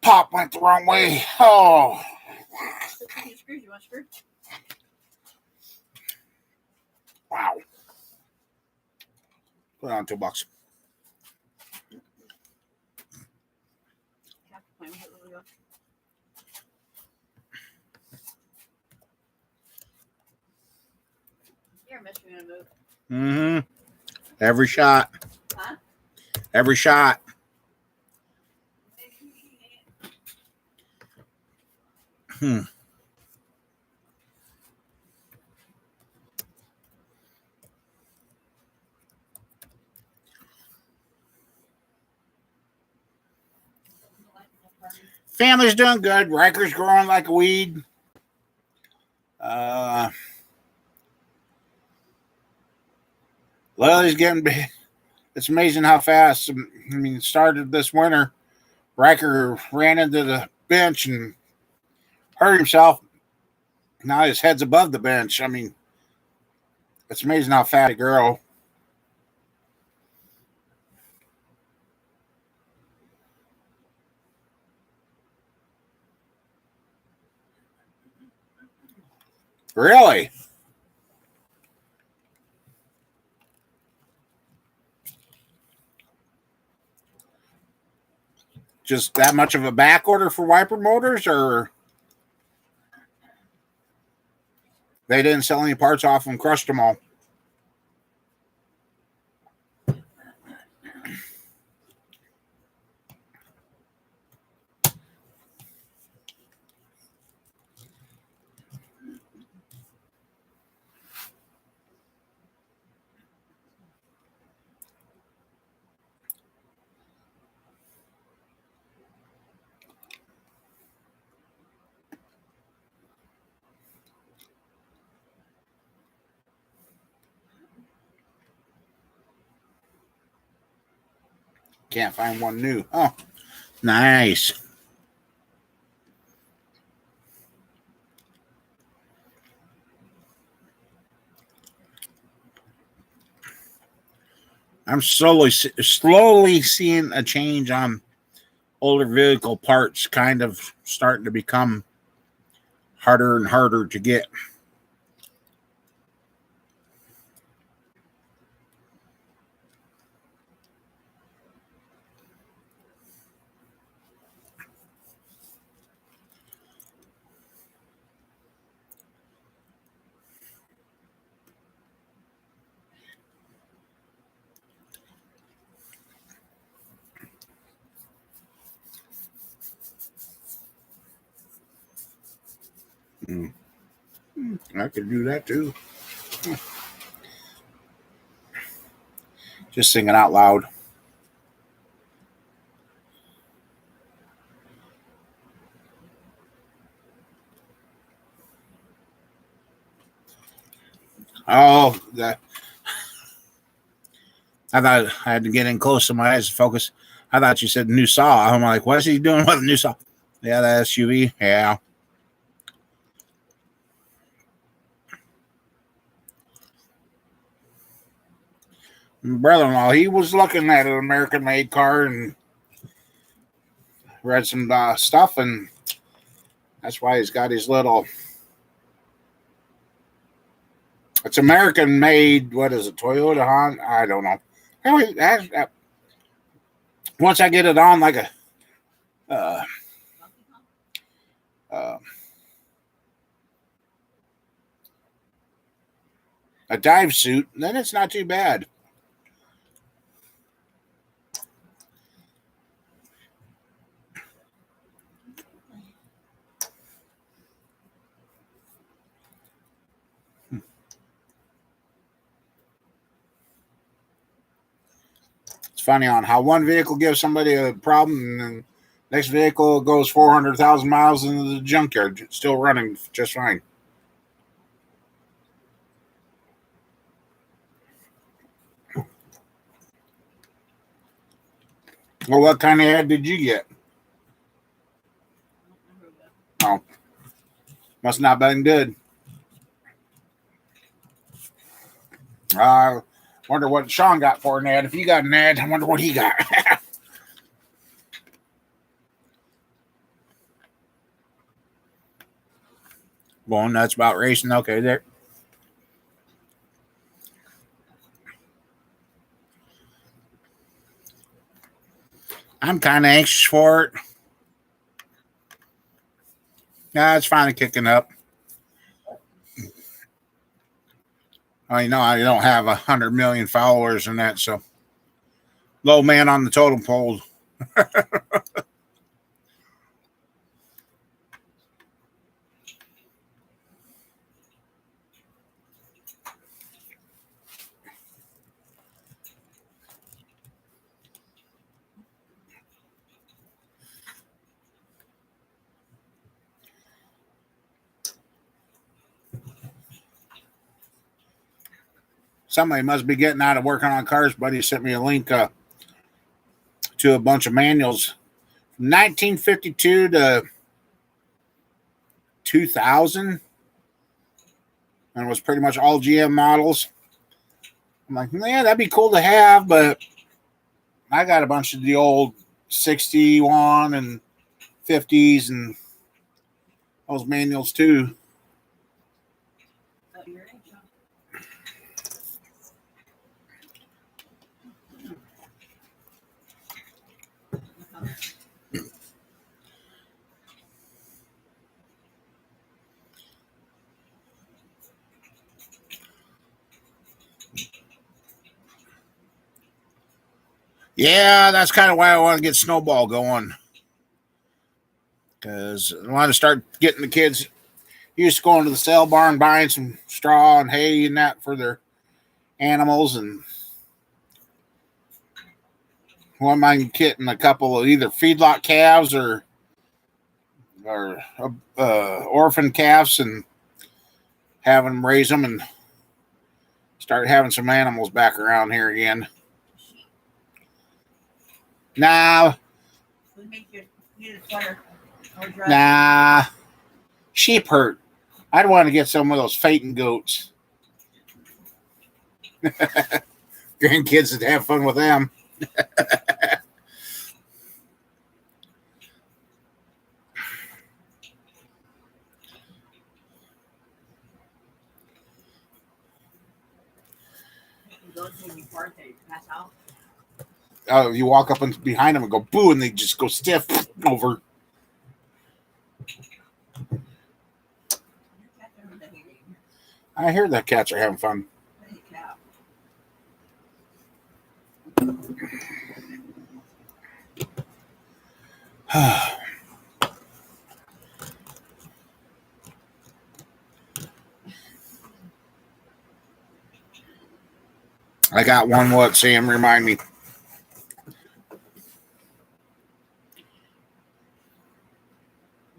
Pop went the wrong way. Oh. Speaking of screws, you want a screw? Wow. Put it on $2. You're missing a move. Mm-hmm. Every shot. Huh? Every shot. Family's doing good. Riker's growing like a weed. Lily's getting big. It's amazing how fast. I mean, it started this winter. Riker ran into the bench and hurt himself. Now his head's above the bench. I mean, it's amazing how fat he grow. Really? Just that much of a back order for wiper motors, or they didn't sell any parts off and crushed them all? Can't find one new. Oh, nice. I'm slowly seeing a change on older vehicle parts, kind of starting to become harder and harder to get. Mm. I could do that too. Just singing out loud. Oh, I thought I had to get in close so my eyes to focus. I thought you said new saw. I'm like, what is he doing with a new saw? Yeah, the SUV. Yeah. Brother-in-law, he was looking at an American-made car and read some stuff, and that's why he's got his little. It's American-made. What is it? Toyota, Honda? I don't know. Anyway, once I get it on like uh, uh, a dive suit, then it's not too bad. It's funny on how one vehicle gives somebody a problem, and then next vehicle goes 400,000 miles into the junkyard, still running just fine. Well, what kind of ad did you get? Oh, must not been good. Wonder what Sean got for an ad. If he got an ad, I wonder what he got. Going nuts about racing. Okay, there. I'm kind of anxious for it. Yeah, it's finally kicking up. I know I don't have 100 million followers and that, so low man on the totem pole. Somebody must be getting out of working on cars. Buddy sent me a link to a bunch of manuals from 1952 to 2000, and it was pretty much all GM models. I'm like, yeah, that'd be cool to have, but I got a bunch of the old 61 and 50s and those manuals too. Yeah, that's kind of why I want to get Snowball going. Because I want to start getting the kids used to going to the sale barn, buying some straw and hay and that for their animals. And one mind getting a couple of either feedlot calves or orphan calves and having them raise them and start having some animals back around here again. Nah. Nah. Sheep hurt. I'd want to get some of those fating goats. grandkids to have fun with them. You walk up and behind them and go boo, and they just go stiff over. I hear that cats are having fun. I got one. What, Sam? Remind me.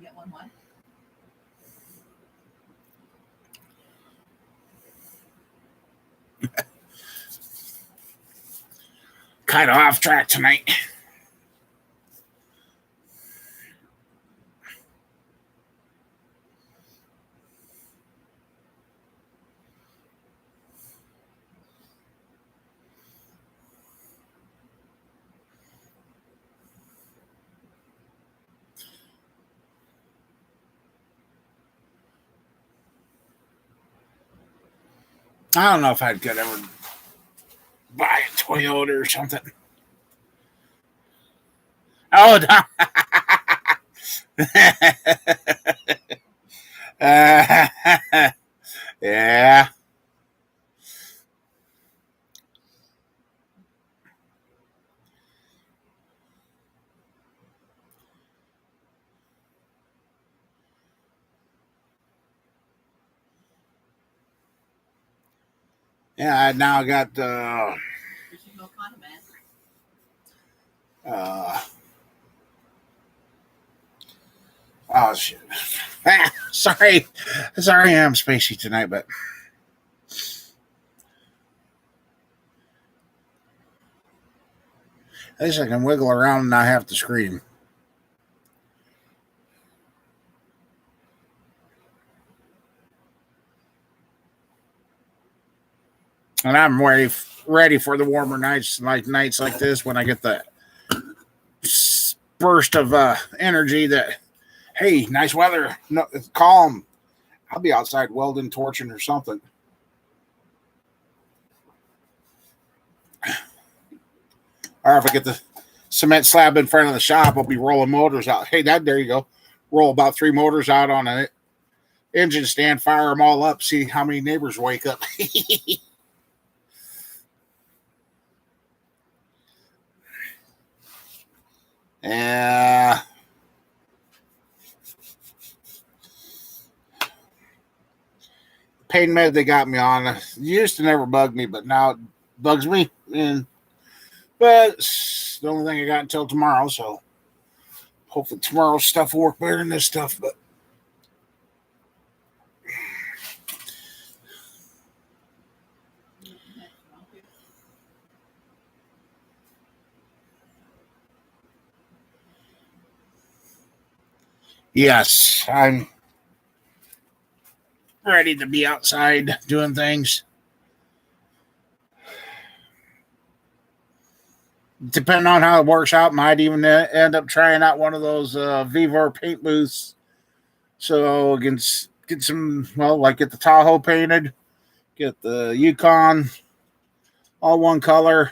Get one what? Kind of off track tonight. I don't know if I could ever buy a Toyota or something. Oh, no. Yeah. Yeah, I now got No condiment. Oh shit. Sorry, I'm spacey tonight, but at least I can wiggle around and not have to scream. And I'm ready for the warmer nights, like nights like this, when I get the burst of energy that, hey, nice weather, no, it's calm. I'll be outside welding, torching, or something. Or if I get the cement slab in front of the shop, I'll be rolling motors out. Hey, there you go. Roll about 3 motors out on an engine stand, fire them all up, see how many neighbors wake up. Yeah. Pain med they got me on. It used to never bug me, but now it bugs me. But it's the only thing I got until tomorrow, so hopefully tomorrow's stuff will work better than this stuff. But yes, I'm ready to be outside doing things. Depending on how it works out, might even end up trying out one of those Vivor paint booths. So get some, get the Tahoe painted, get the Yukon all one color.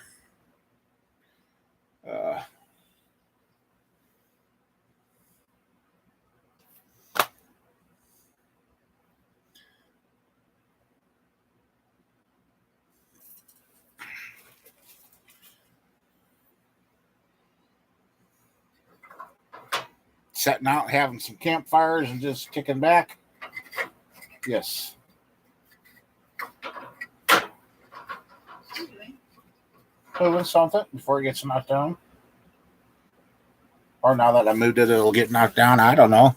Setting out, having some campfires, and just kicking back. Yes. Moving something before it gets knocked down. Or now that I moved it, it'll get knocked down. I don't know.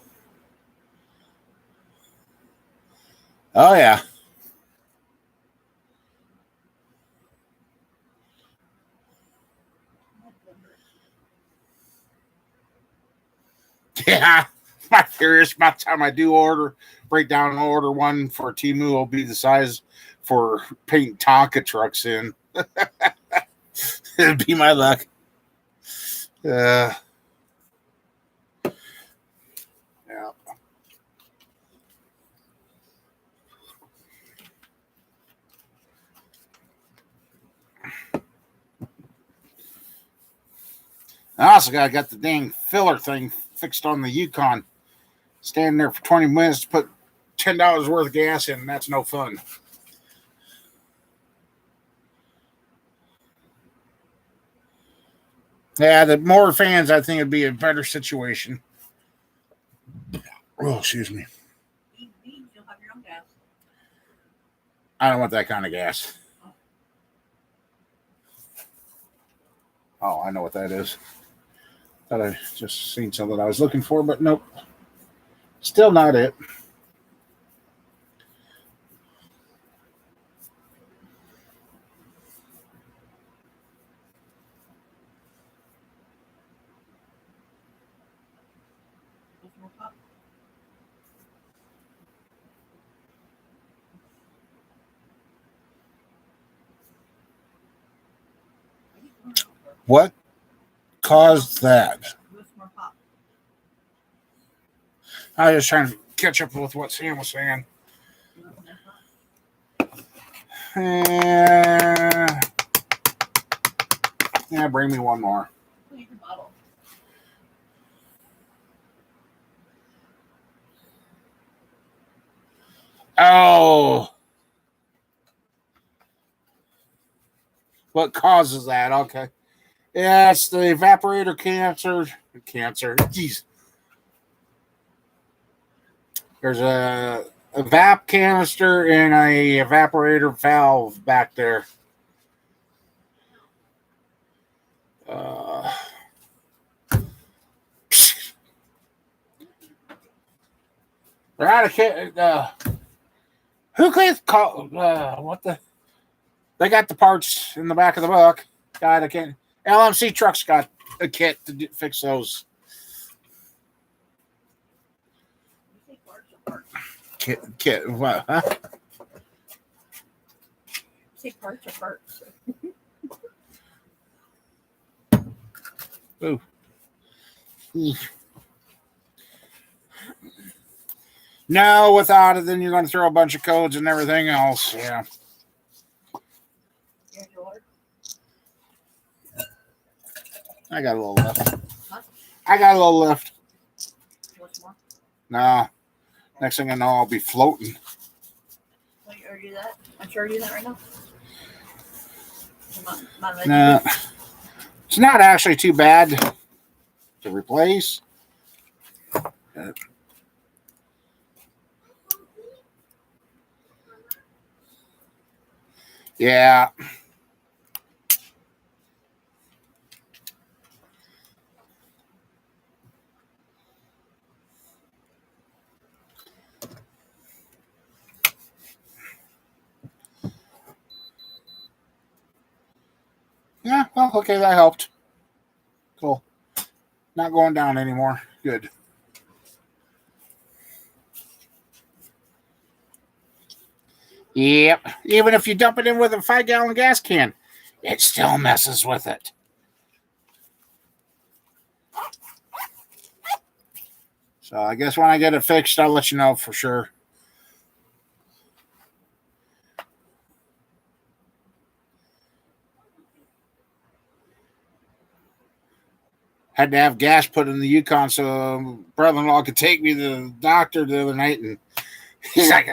Oh, yeah. Yeah. I'm curious by the time I do break down and order one for Temu, will be the size for painting Tonka trucks in. It'd be my luck. Yeah. I also got the dang filler thing fixed on the Yukon. Standing there for 20 minutes to put $10 worth of gas in, and that's no fun. Yeah, the more fans, I think it'd be a better situation. Oh, excuse me. You'll have your own gas. I don't want that kind of gas. Oh, I know what that is. Thought I just seen something I was looking for, but nope. Still not it. What caused that? I was just trying to catch up with what Sam was saying. Yeah, bring me one more. Oh. What causes that? Okay. Yeah, it's the evaporator cancer. Jeez. There's a evap canister and a evaporator valve back there. They're out of kit. Who can call? What the? They got the parts in the back of the book. God, I can't. LMC Trucks got a kit to fix those. Kit. What? Huh? Say parts or parts. Ooh. No, without it, then you're going to throw a bunch of codes and everything else. Yeah. I got a little left. Huh? I got a little left. What's more? No. Next thing I know, I'll be floating. Will you already do that? I'm sure you do that right now. No. It's not actually too bad to replace. Yeah. Yeah, well, okay, that helped. Cool. Not going down anymore. Good. Yep. Even if you dump it in with a 5-gallon gas can, it still messes with it. So I guess when I get it fixed, I'll let you know for sure. Had to have gas put in the Yukon so brother-in-law could take me to the doctor the other night, and he's like,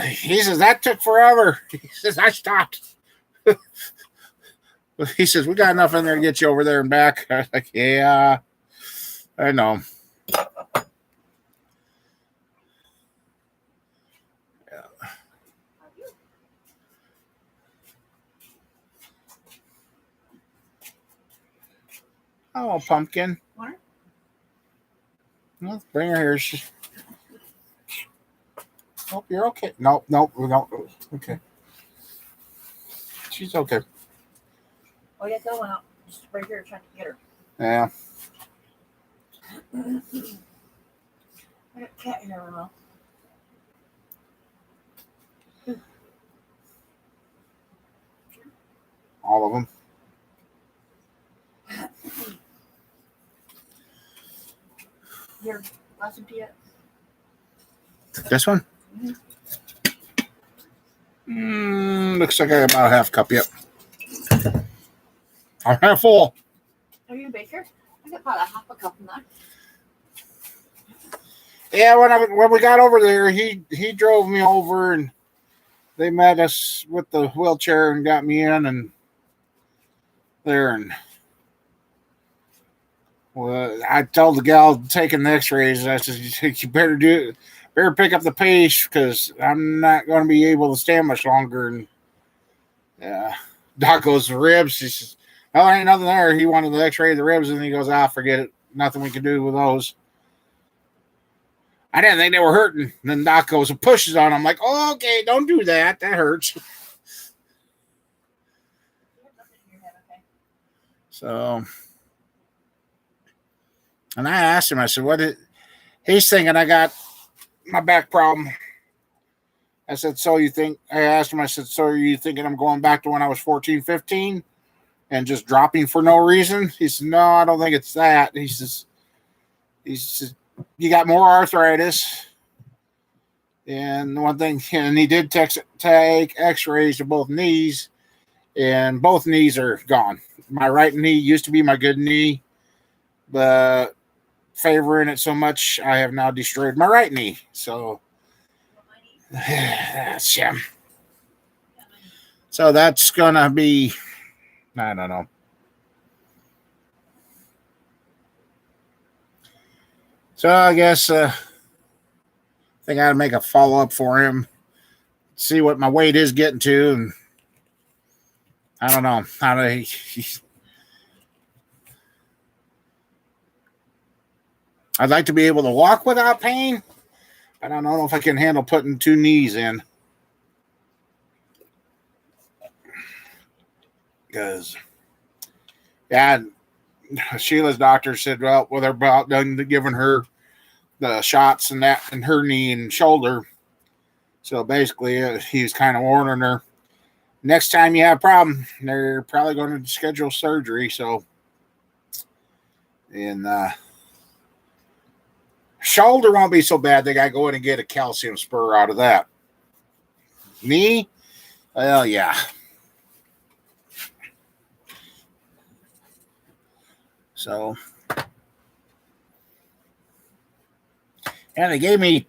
he says, that took forever. He says, I stopped. He says, we got enough in there to get you over there and back. I was like, yeah, I know. Yeah. Oh, pumpkin. Water? Well, bring her here. Nope, you're okay. Nope. Okay. She's okay. Oh, yeah, that one out. Just right here trying to get her. Yeah. I got a cat in her mouth. All of them. Your last empty yet? This one? Looks like I got about a half cup yet. I'm half full. Are you a baker? I got about a half a cup in that. Yeah, when we got over there, he drove me over and they met us with the wheelchair and got me in and there and well, I told the gal taking the X-rays, I said, "You better pick up the pace because I'm not going to be able to stand much longer." And Doc goes, "The ribs." He says, "Oh, there ain't nothing there." He wanted the X-ray of the ribs, and he goes, "Forget it. Nothing we can do with those." I didn't think they were hurting. And then Doc goes and pushes on. I'm like, "Oh, okay, don't do that. That hurts." So, and I asked him, I said, "What is?" He's thinking I got my back problem. I said, "So you think?" I asked him, I said, "So are you thinking I'm going back to when I was 14, 15 and just dropping for no reason?" He said, "No, I don't think it's that." He says, "You got more arthritis." And one thing, and he did take x-rays of both knees, and both knees are gone. My right knee used to be my good knee, but favoring it so much, I have now destroyed my right knee. So, that's yeah. So that's gonna be, I don't know. So I guess I think I gotta make a follow up for him, see what my weight is getting to, and I don't know how to. I'd like to be able to walk without pain. I don't know if I can handle putting two knees in. Because, yeah, Sheila's doctor said, well, they're about done giving her the shots and that in her knee and shoulder. So basically, he was kind of warning her, next time you have a problem, they're probably going to schedule surgery. So, and shoulder won't be so bad. They got to go in and get a calcium spur out of that. Knee, well, yeah. So, and they gave me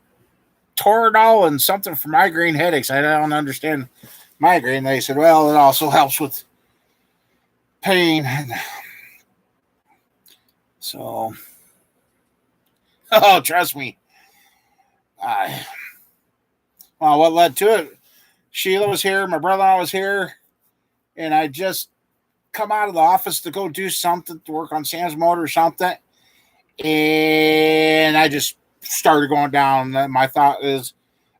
Toradol and something for migraine headaches. I don't understand migraine. They said, well, it also helps with pain. So, oh, trust me. Well, what led to it? Sheila was here, my brother-in-law was here, and I just come out of the office to go do something, to work on Sam's motor or something, and I just started going down. My thought is,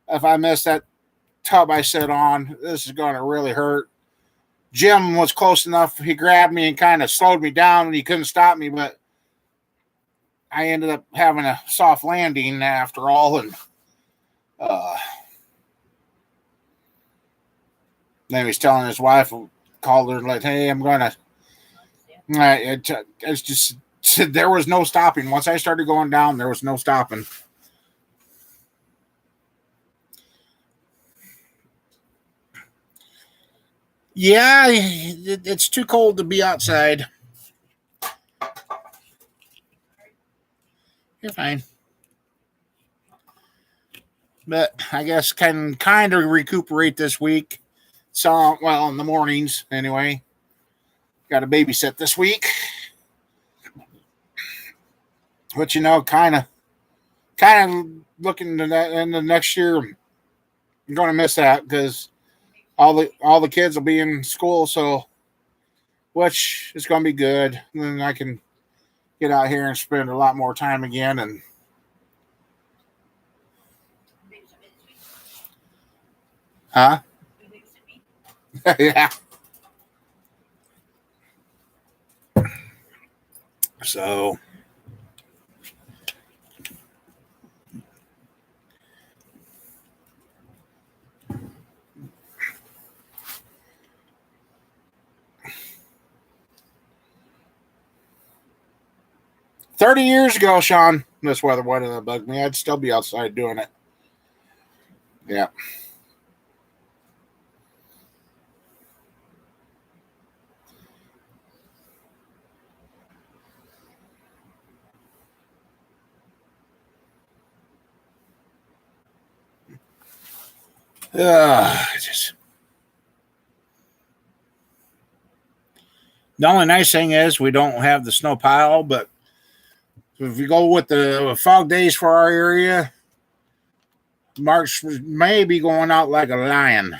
if I miss that tub I sit on, this is going to really hurt. Jim was close enough. He grabbed me and kind of slowed me down, and he couldn't stop me, but I ended up having a soft landing after all, and then he was telling his wife, called her, like, hey, I'm going to, it's just, there was no stopping. Once I started going down, there was no stopping. Yeah, it's too cold to be outside. You're fine. But I guess can kind of recuperate this week. So, well, in the mornings anyway. Got to babysit this week. But kind of looking to that in the next year. I'm going to miss that because all the kids will be in school, so which is going to be good. And then I can get out here and spend a lot more time again. And huh? Yeah. So. $30 years ago, Sean. this weather wouldn't have bugged me. I'd still be outside doing it. Yeah. Just the only nice thing is we don't have the snow pile, but if you go with the fog days for our area, March may be going out like a lion.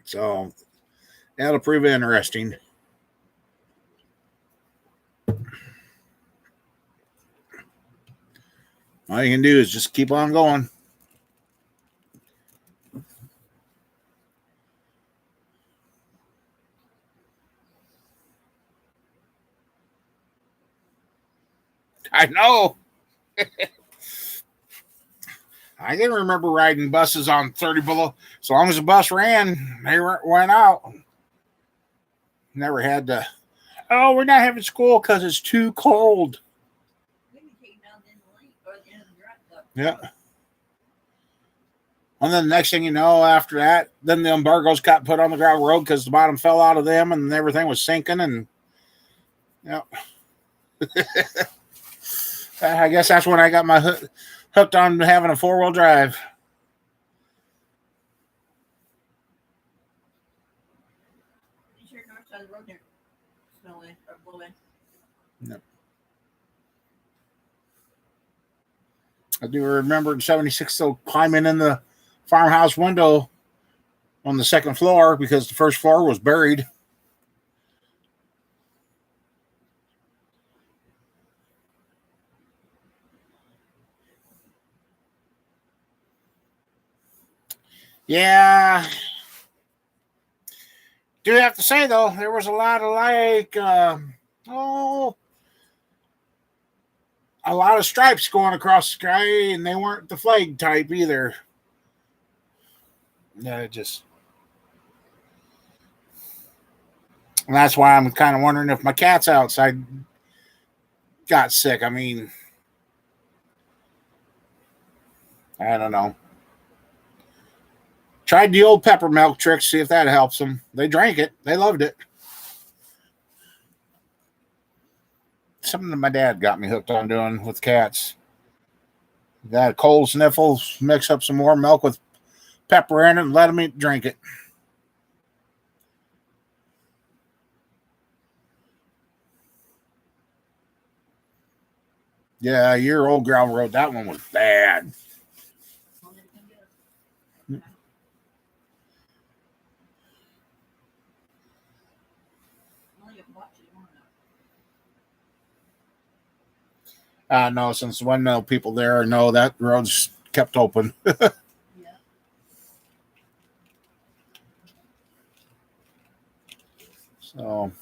So that'll prove interesting. All you can do is just keep on going. I know. I can remember riding buses on 30 below. As long as the bus ran, they went out. Never had to, oh, we're not having school because it's too cold. Yeah. And then the next thing you know, after that, then the embargoes got put on the gravel road because the bottom fell out of them and everything was sinking. And yeah, I guess that's when I got my hooked on having a 4-wheel drive. No. I do remember in 76 still climbing in the farmhouse window on the second floor because the first floor was buried. Yeah. Do have to say, though, there was a lot of a lot of stripes going across the sky, and they weren't the flag type either. Yeah, and that's why I'm kind of wondering if my cats outside got sick. I mean, I don't know. Tried the old pepper milk trick, see if that helps them. They drank it. They loved it. Something that my dad got me hooked on doing with cats. Got a cold sniffle, mix up some more milk with pepper in it, and let them drink it. Yeah, your old gravel road, that one was bad. No, since when people there know that road's kept open. Yeah. So.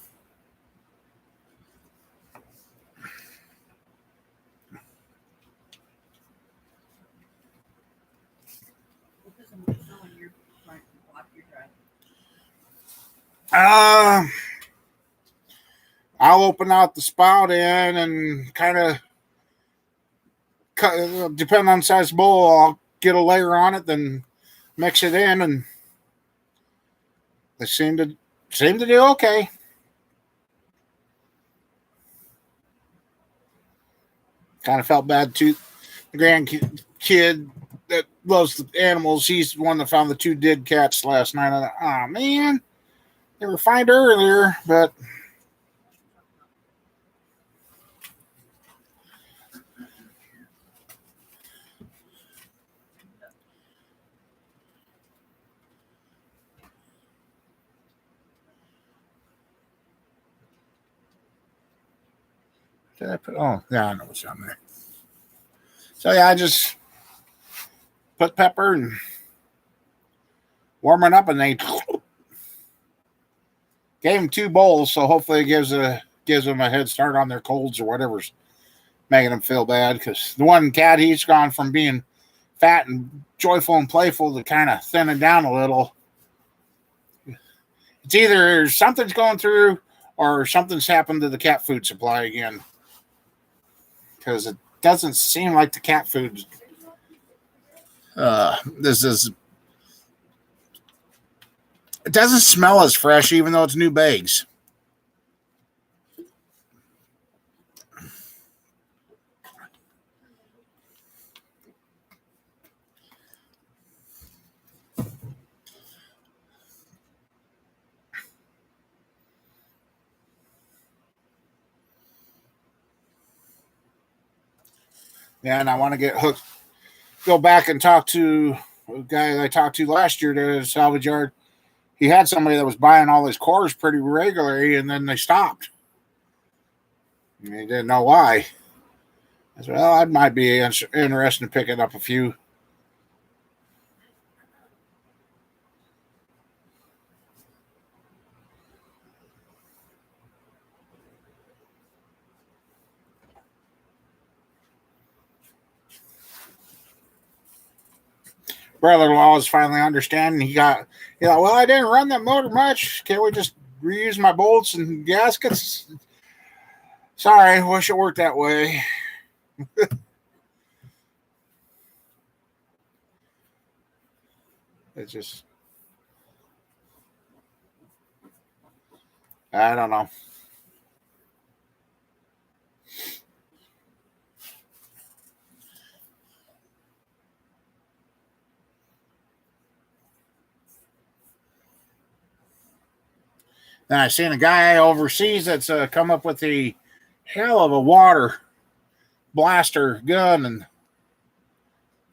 I'll open out the spout in and kind of cut, depending on the size bowl, I'll get a layer on it, then mix it in, and they seem to do okay. Kind of felt bad too. The grandkid that loves the animals, he's the one that found the 2 dead cats last night. I thought, oh man, they were found earlier, but did I put? Oh, yeah, I know what's on there. So yeah, I just put pepper and warm it up, and they gave them 2 bowls, so hopefully it gives them a head start on their colds or whatever's making them feel bad. Because the one cat, he's gone from being fat and joyful and playful to kind of thinning down a little. It's either something's going through, or something's happened to the cat food supply again. Because it doesn't seem like the cat food. This is. It doesn't smell as fresh, even though it's new bags. Yeah, and I want to get hooked. Go back and talk to a guy I talked to last year to salvage yard. He had somebody that was buying all his cores pretty regularly, and then they stopped. And he didn't know why. I said, well, I might be interested in picking up a few. Brother-in-law is finally understanding. He thought, well, I didn't run that motor much. Can't we just reuse my bolts and gaskets? Sorry, wish it worked that way. It's just, I don't know. Then I seen a guy overseas that's come up with the hell of a water blaster gun, and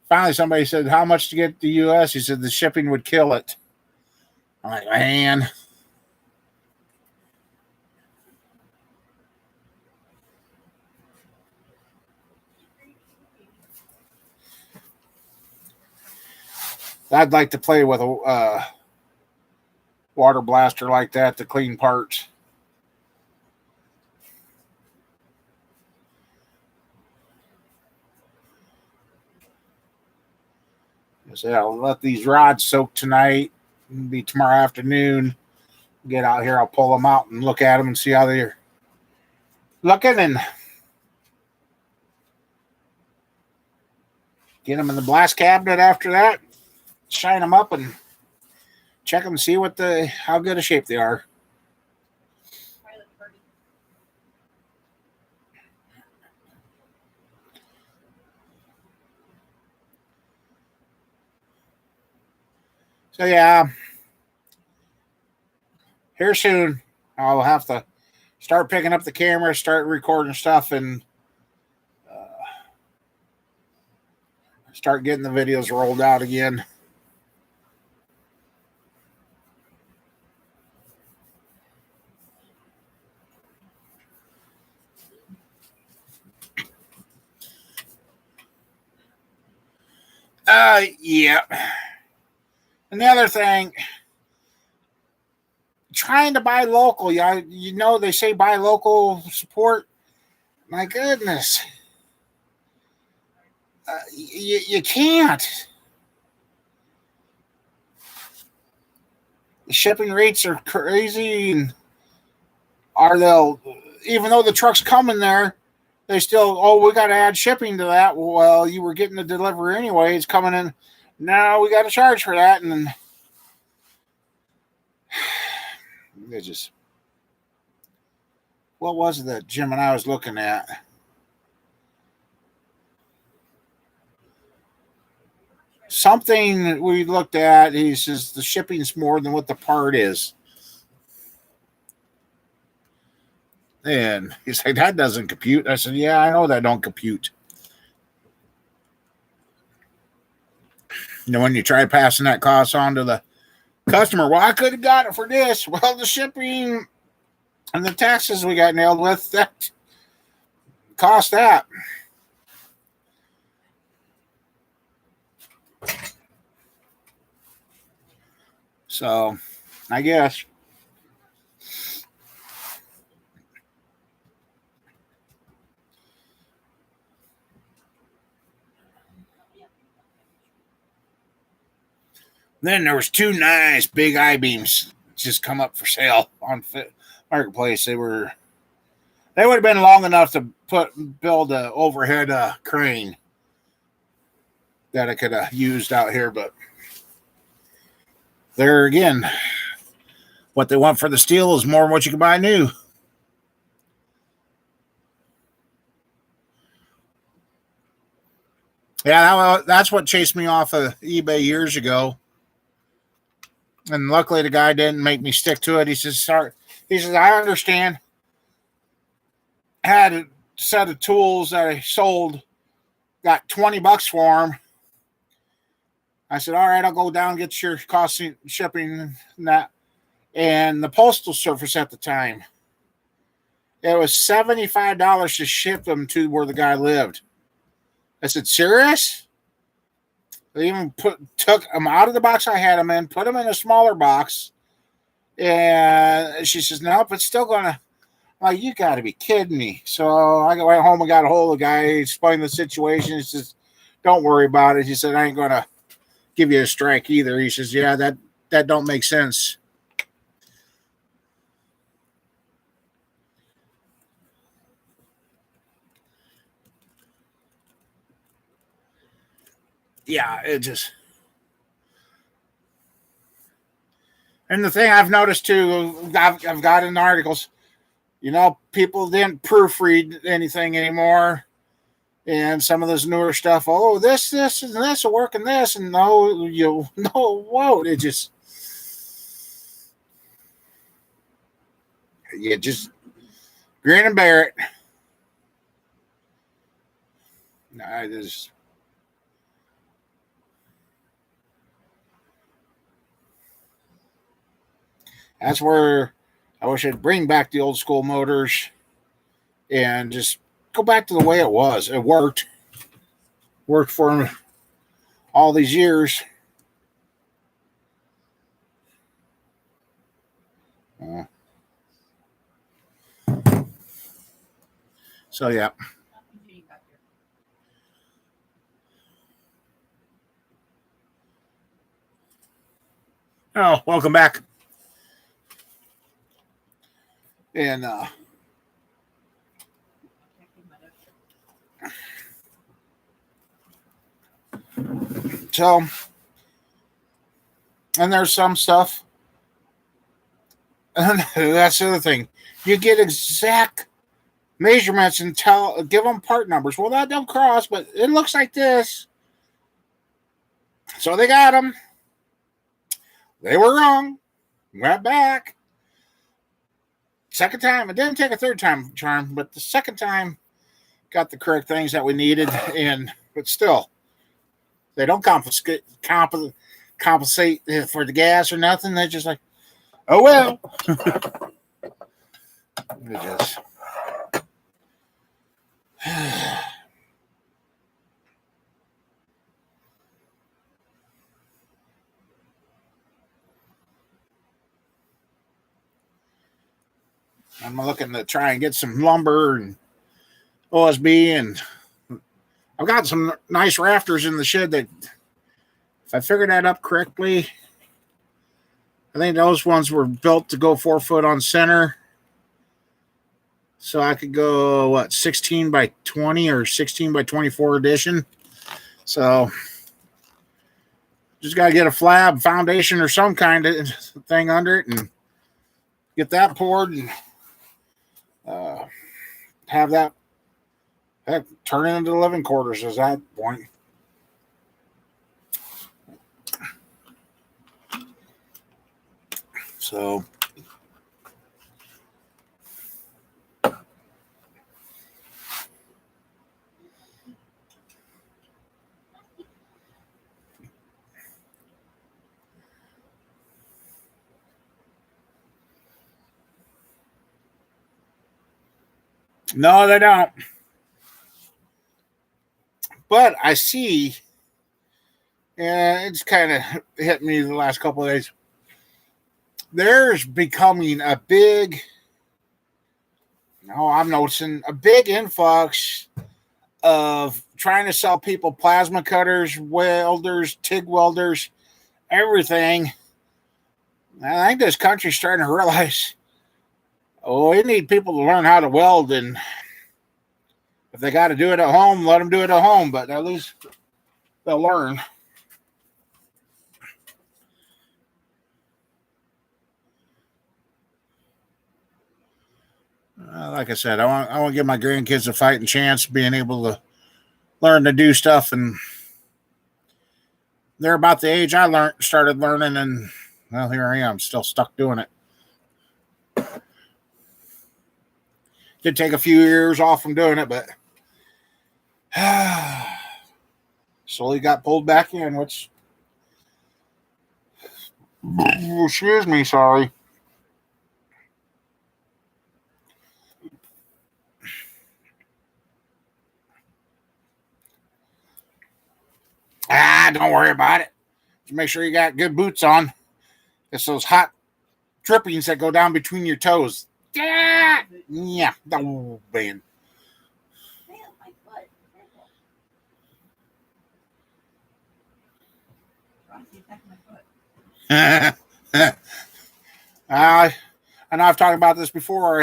finally somebody said, how much to get to the U.S.? He said the shipping would kill it. I'm like, man. I'd like to play with a water blaster like that to clean parts. I said, I'll let these rods soak tonight. It'll be tomorrow afternoon. Get out here, I'll pull them out and look at them and see how they're looking, and get them in the blast cabinet after that. Shine them up and check them and see how good a shape they are. So yeah, here soon I'll have to start picking up the camera, start recording stuff, and start getting the videos rolled out again. Yeah. And the other thing, trying to buy local. You know they say buy local, support. My goodness. You can't. The shipping rates are crazy, and even though the truck's coming there, they still, we got to add shipping to that. Well, you were getting the delivery anyway. It's coming in. No, we got to charge for that. And they just, what was it that Jim and I was looking at? Something we looked at, he says the shipping's more than what the part is. And he's like, that doesn't compute. I said, yeah, I know that don't compute. When you try passing that cost on to the customer, well, I could have got it for this. Well, the shipping and the taxes we got nailed with, that cost that. So, I guess. Then there was two nice big I-beams just come up for sale on Marketplace. They would have been long enough to build a overhead crane that I could have used out here, but there again, what they want for the steel is more than what you can buy new. Yeah, that's what chased me off of eBay years ago. And luckily the guy didn't make me stick to it. He says, I understand. I had a set of tools that I sold, got $20 for them. I said, all right, I'll go down and get your cost of shipping and that. And the postal service at the time, it was $75 to ship them to where the guy lived. I said, serious? They even took them out of the box I had them in, put them in a smaller box. And she says, nope, it's still going to. Like, you got to be kidding me. So I went home and got a hold of the guy, explained the situation. He says, don't worry about it. He said, I ain't going to give you a strike either. He says, yeah, that don't make sense. Yeah, it just. And the thing I've noticed too, I've got in articles, people didn't proofread anything anymore. And some of this newer stuff, oh, this, and this will work in this. And no, whoa. It just, you just grin and bear it. I just. That's where I wish I'd bring back the old school motors and just go back to the way it was. It worked for all these years. So, yeah. Oh, welcome back. And so, and there's some stuff. And that's the other thing. You get exact measurements and give them part numbers. Well, that don't cross, but it looks like this. So they got them. They were wrong. Went back. Second time, it didn't take a third time charm, but the second time got the correct things that we needed. But still, they don't compensate for the gas or nothing. They're just like, oh well. It just. I'm looking to try and get some lumber and OSB, and I've got some nice rafters in the shed that, if I figured that up correctly, I think those ones were built to go 4 foot on center. So I could go, 16 by 20 or 16 by 24 addition. So just got to get a flab foundation or some kind of thing under it and get that poured and have that turn it into the living quarters at that point. So no, they don't. But I see, it's kind of hit me the last couple of days. There's becoming a big, I'm noticing a big influx of trying to sell people plasma cutters, welders, TIG welders, everything I think this country's starting to realize, oh, we need people to learn how to weld, and if they got to do it at home, let them do it at home, but at least they'll learn. Like I said, I want to give my grandkids a fighting chance, being able to learn to do stuff, and they're about the age I started learning, and well, here I am, still stuck doing it. Did take a few years off from doing it, but slowly got pulled back in, which, excuse me, sorry. Don't worry about it. Just make sure you got good boots on. It's those hot drippings that go down between your toes. Yeah. Oh, man. I know I've talked about this before.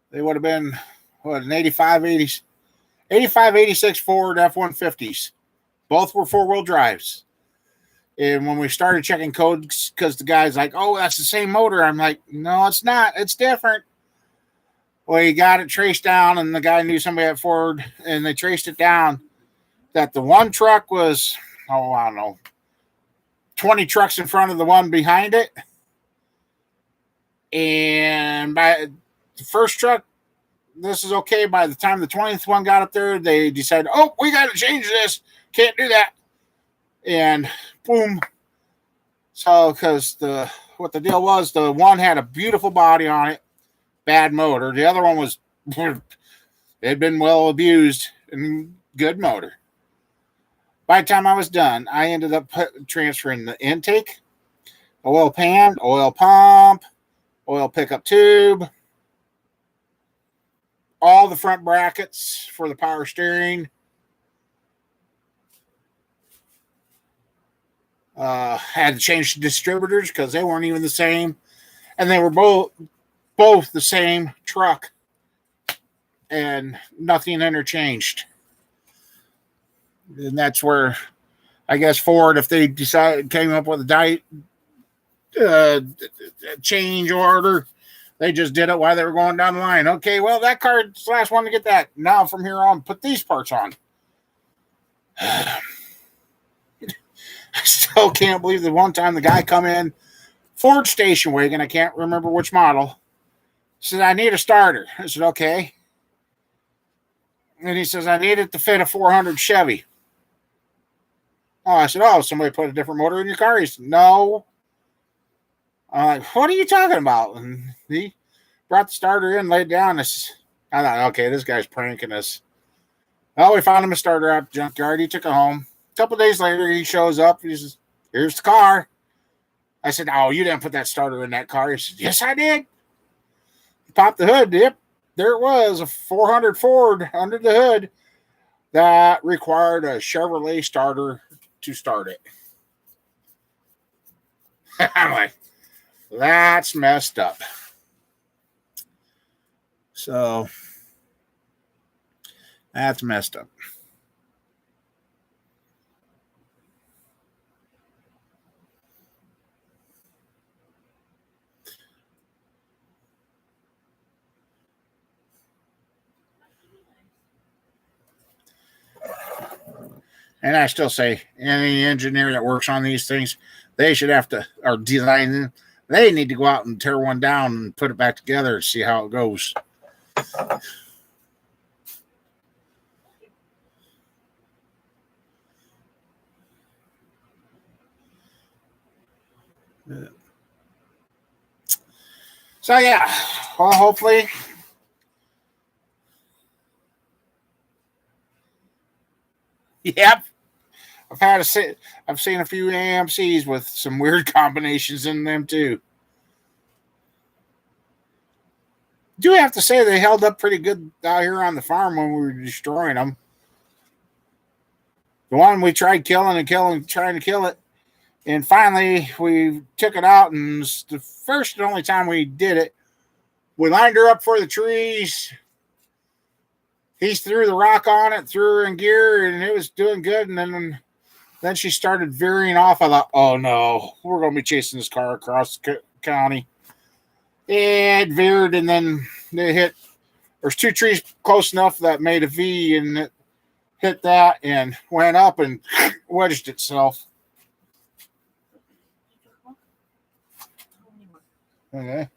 They would have been, an 85, 86 Ford F-150s. Both were four-wheel drives. And when we started checking codes, because the guy's like, oh, that's the same motor. I'm like, no, it's not. It's different. Well, he got it traced down, and the guy knew somebody at Ford, and they traced it down that the one truck was, I don't know, 20 trucks in front of the one behind it. And by the first truck, this is okay. By the time the 20th one got up there, they decided, oh, we got to change this. Can't do that. And boom. So, because what the deal was, the one had a beautiful body on it, bad motor. The other one was, it had been well abused and good motor. By the time I was done, I ended up transferring the intake, oil pan, oil pump, oil pickup tube, all the front brackets for the power steering. Had to change the distributors because they weren't even the same, and they were both the same truck, and nothing interchanged. And that's where I guess Ford, if they came up with a change order, they just did it while they were going down the line. Okay, well, that car's the last one to get that. Now from here on, put these parts on. I still can't believe that one time the guy come in, Ford station wagon, I can't remember which model, said, I need a starter. I said, okay. And he says, I need it to fit a 400 Chevy. Oh, I said, oh, somebody put a different motor in your car? He said, no. I'm like, what are you talking about? And he brought the starter in, laid down. I thought, okay, this guy's pranking us. Well, we found him a starter out the junkyard. He took it home. A couple of days later, he shows up. He says, here's the car. I said, oh, you didn't put that starter in that car. He said, yes, I did. He popped the hood. Yep, there it was, a 400 Ford under the hood that required a Chevrolet starter to start it. I'm like, that's messed up. So, that's messed up. And I still say, any engineer that works on these things, they should have to, or design them, they need to go out and tear one down and put it back together and see how it goes. So, yeah, well, hopefully. Yep. I've seen a few AMCs with some weird combinations in them too. Do have to say they held up pretty good out here on the farm when we were destroying them. The one we tried trying to kill it, And finally, we took it out, and it's the first and only time we did it. We lined her up for the trees. He threw the rock on it, threw her in gear, and it was doing good. And then she started veering off. I thought, oh no, we're going to be chasing this car across the county. It veered, and then it hit. There's two trees close enough that made a V, and it hit that and went up and wedged itself. Okay.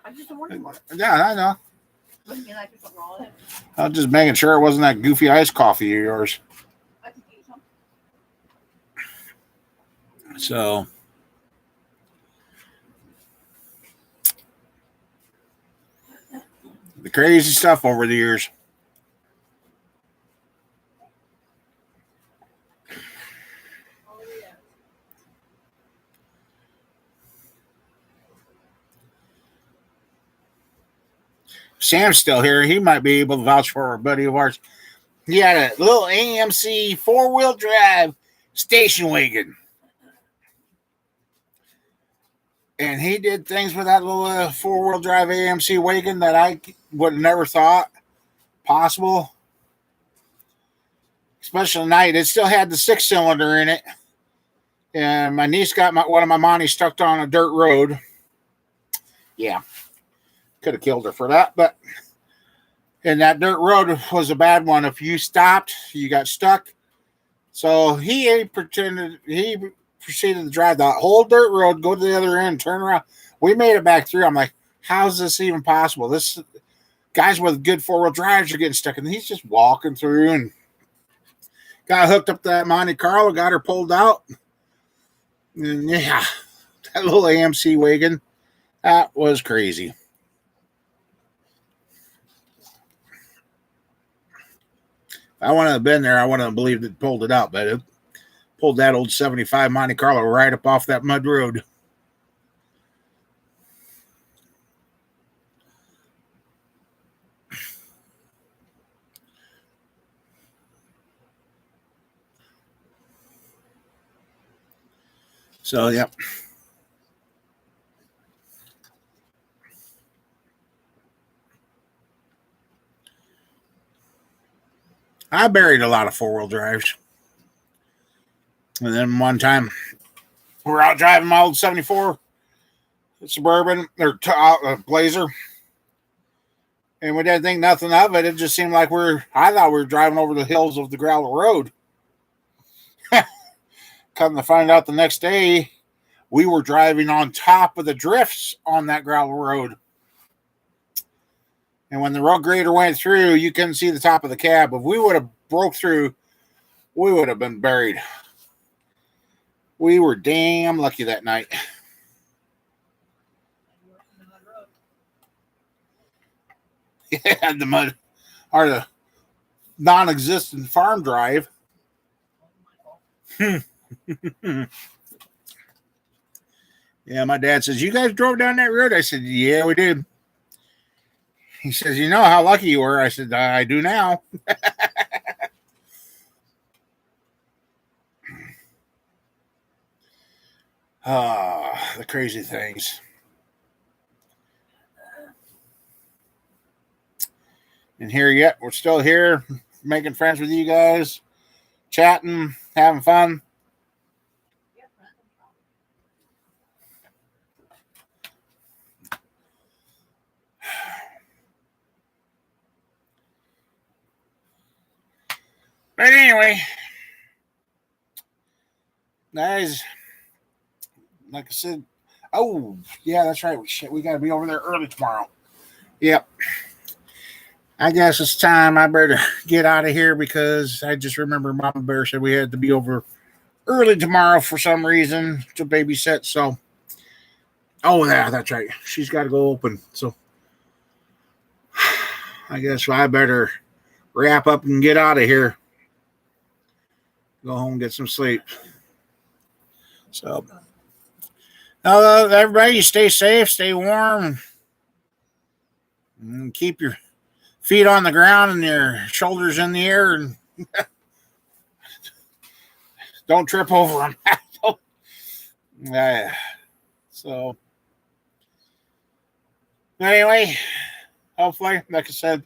I just don't want anymore. Yeah, I know. I was just making sure it wasn't that goofy iced coffee of yours. I can eat some. So, the crazy stuff over the years. Sam's still here. He might be able to vouch for a buddy of ours. He had a little AMC 4-wheel drive station wagon. And he did things with that little 4-wheel drive AMC wagon that I would have never thought possible. Especially at night. It still had the 6-cylinder in it. And my niece got one of my Monties stuck on a dirt road. Yeah. Could have killed her for that, but and that dirt road was a bad one. If you stopped, you got stuck. So he proceeded to drive that whole dirt road, go to the other end, turn around. We made it back through. I'm like, how's this even possible? This guys with good 4-wheel drives are getting stuck, and he's just walking through and got hooked up to that Monte Carlo, got her pulled out, and yeah, that little AMC wagon, that was crazy. I wouldn't have been there. I wouldn't have believed it pulled it out, but it pulled that old 75 Monte Carlo right up off that mud road. So, yeah. I buried a lot of 4-wheel drives. And then one time, we're out driving my old 74 Suburban, or Blazer. And we didn't think nothing of it. It just seemed like I thought we were driving over the hills of the gravel road. Come to find out the next day, we were driving on top of the drifts on that gravel road. And when the road grader went through, you couldn't see the top of the cab. If we would have broke through, we would have been buried. We were damn lucky that night. Yeah, the mud, or the non-existent farm drive. Yeah, my dad says, you guys drove down that road? I said, yeah, we did. He says, you know how lucky you were? I said, I do now. The crazy things. And here yet, we're still here, making friends with you guys, chatting, having fun. But anyway, guys, like I said, oh, yeah, that's right. Shit, we got to be over there early tomorrow. Yep. I guess it's time I better get out of here because I just remember Mama Bear said we had to be over early tomorrow for some reason to babysit. So, oh, yeah, that's right. She's got to go open. So, I guess I better wrap up and get out of here. Go home and get some sleep. So, everybody, stay safe, stay warm, and keep your feet on the ground and your shoulders in the air. And Don't trip over them. So, anyway, hopefully, like I said,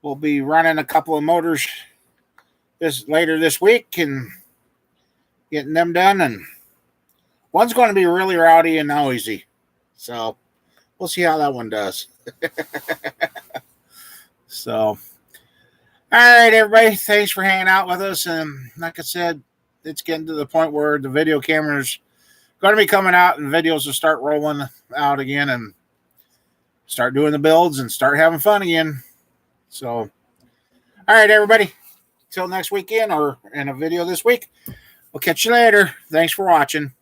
we'll be running a couple of motors later this week and getting them done. And one's going to be really rowdy and noisy. So, we'll see how that one does. So, all right, everybody. Thanks for hanging out with us. And like I said, it's getting to the point where the video camera's going to be coming out and videos will start rolling out again and start doing the builds and start having fun again. So, all right, everybody. Till next weekend or in a video this week. We'll catch you later. Thanks for watching.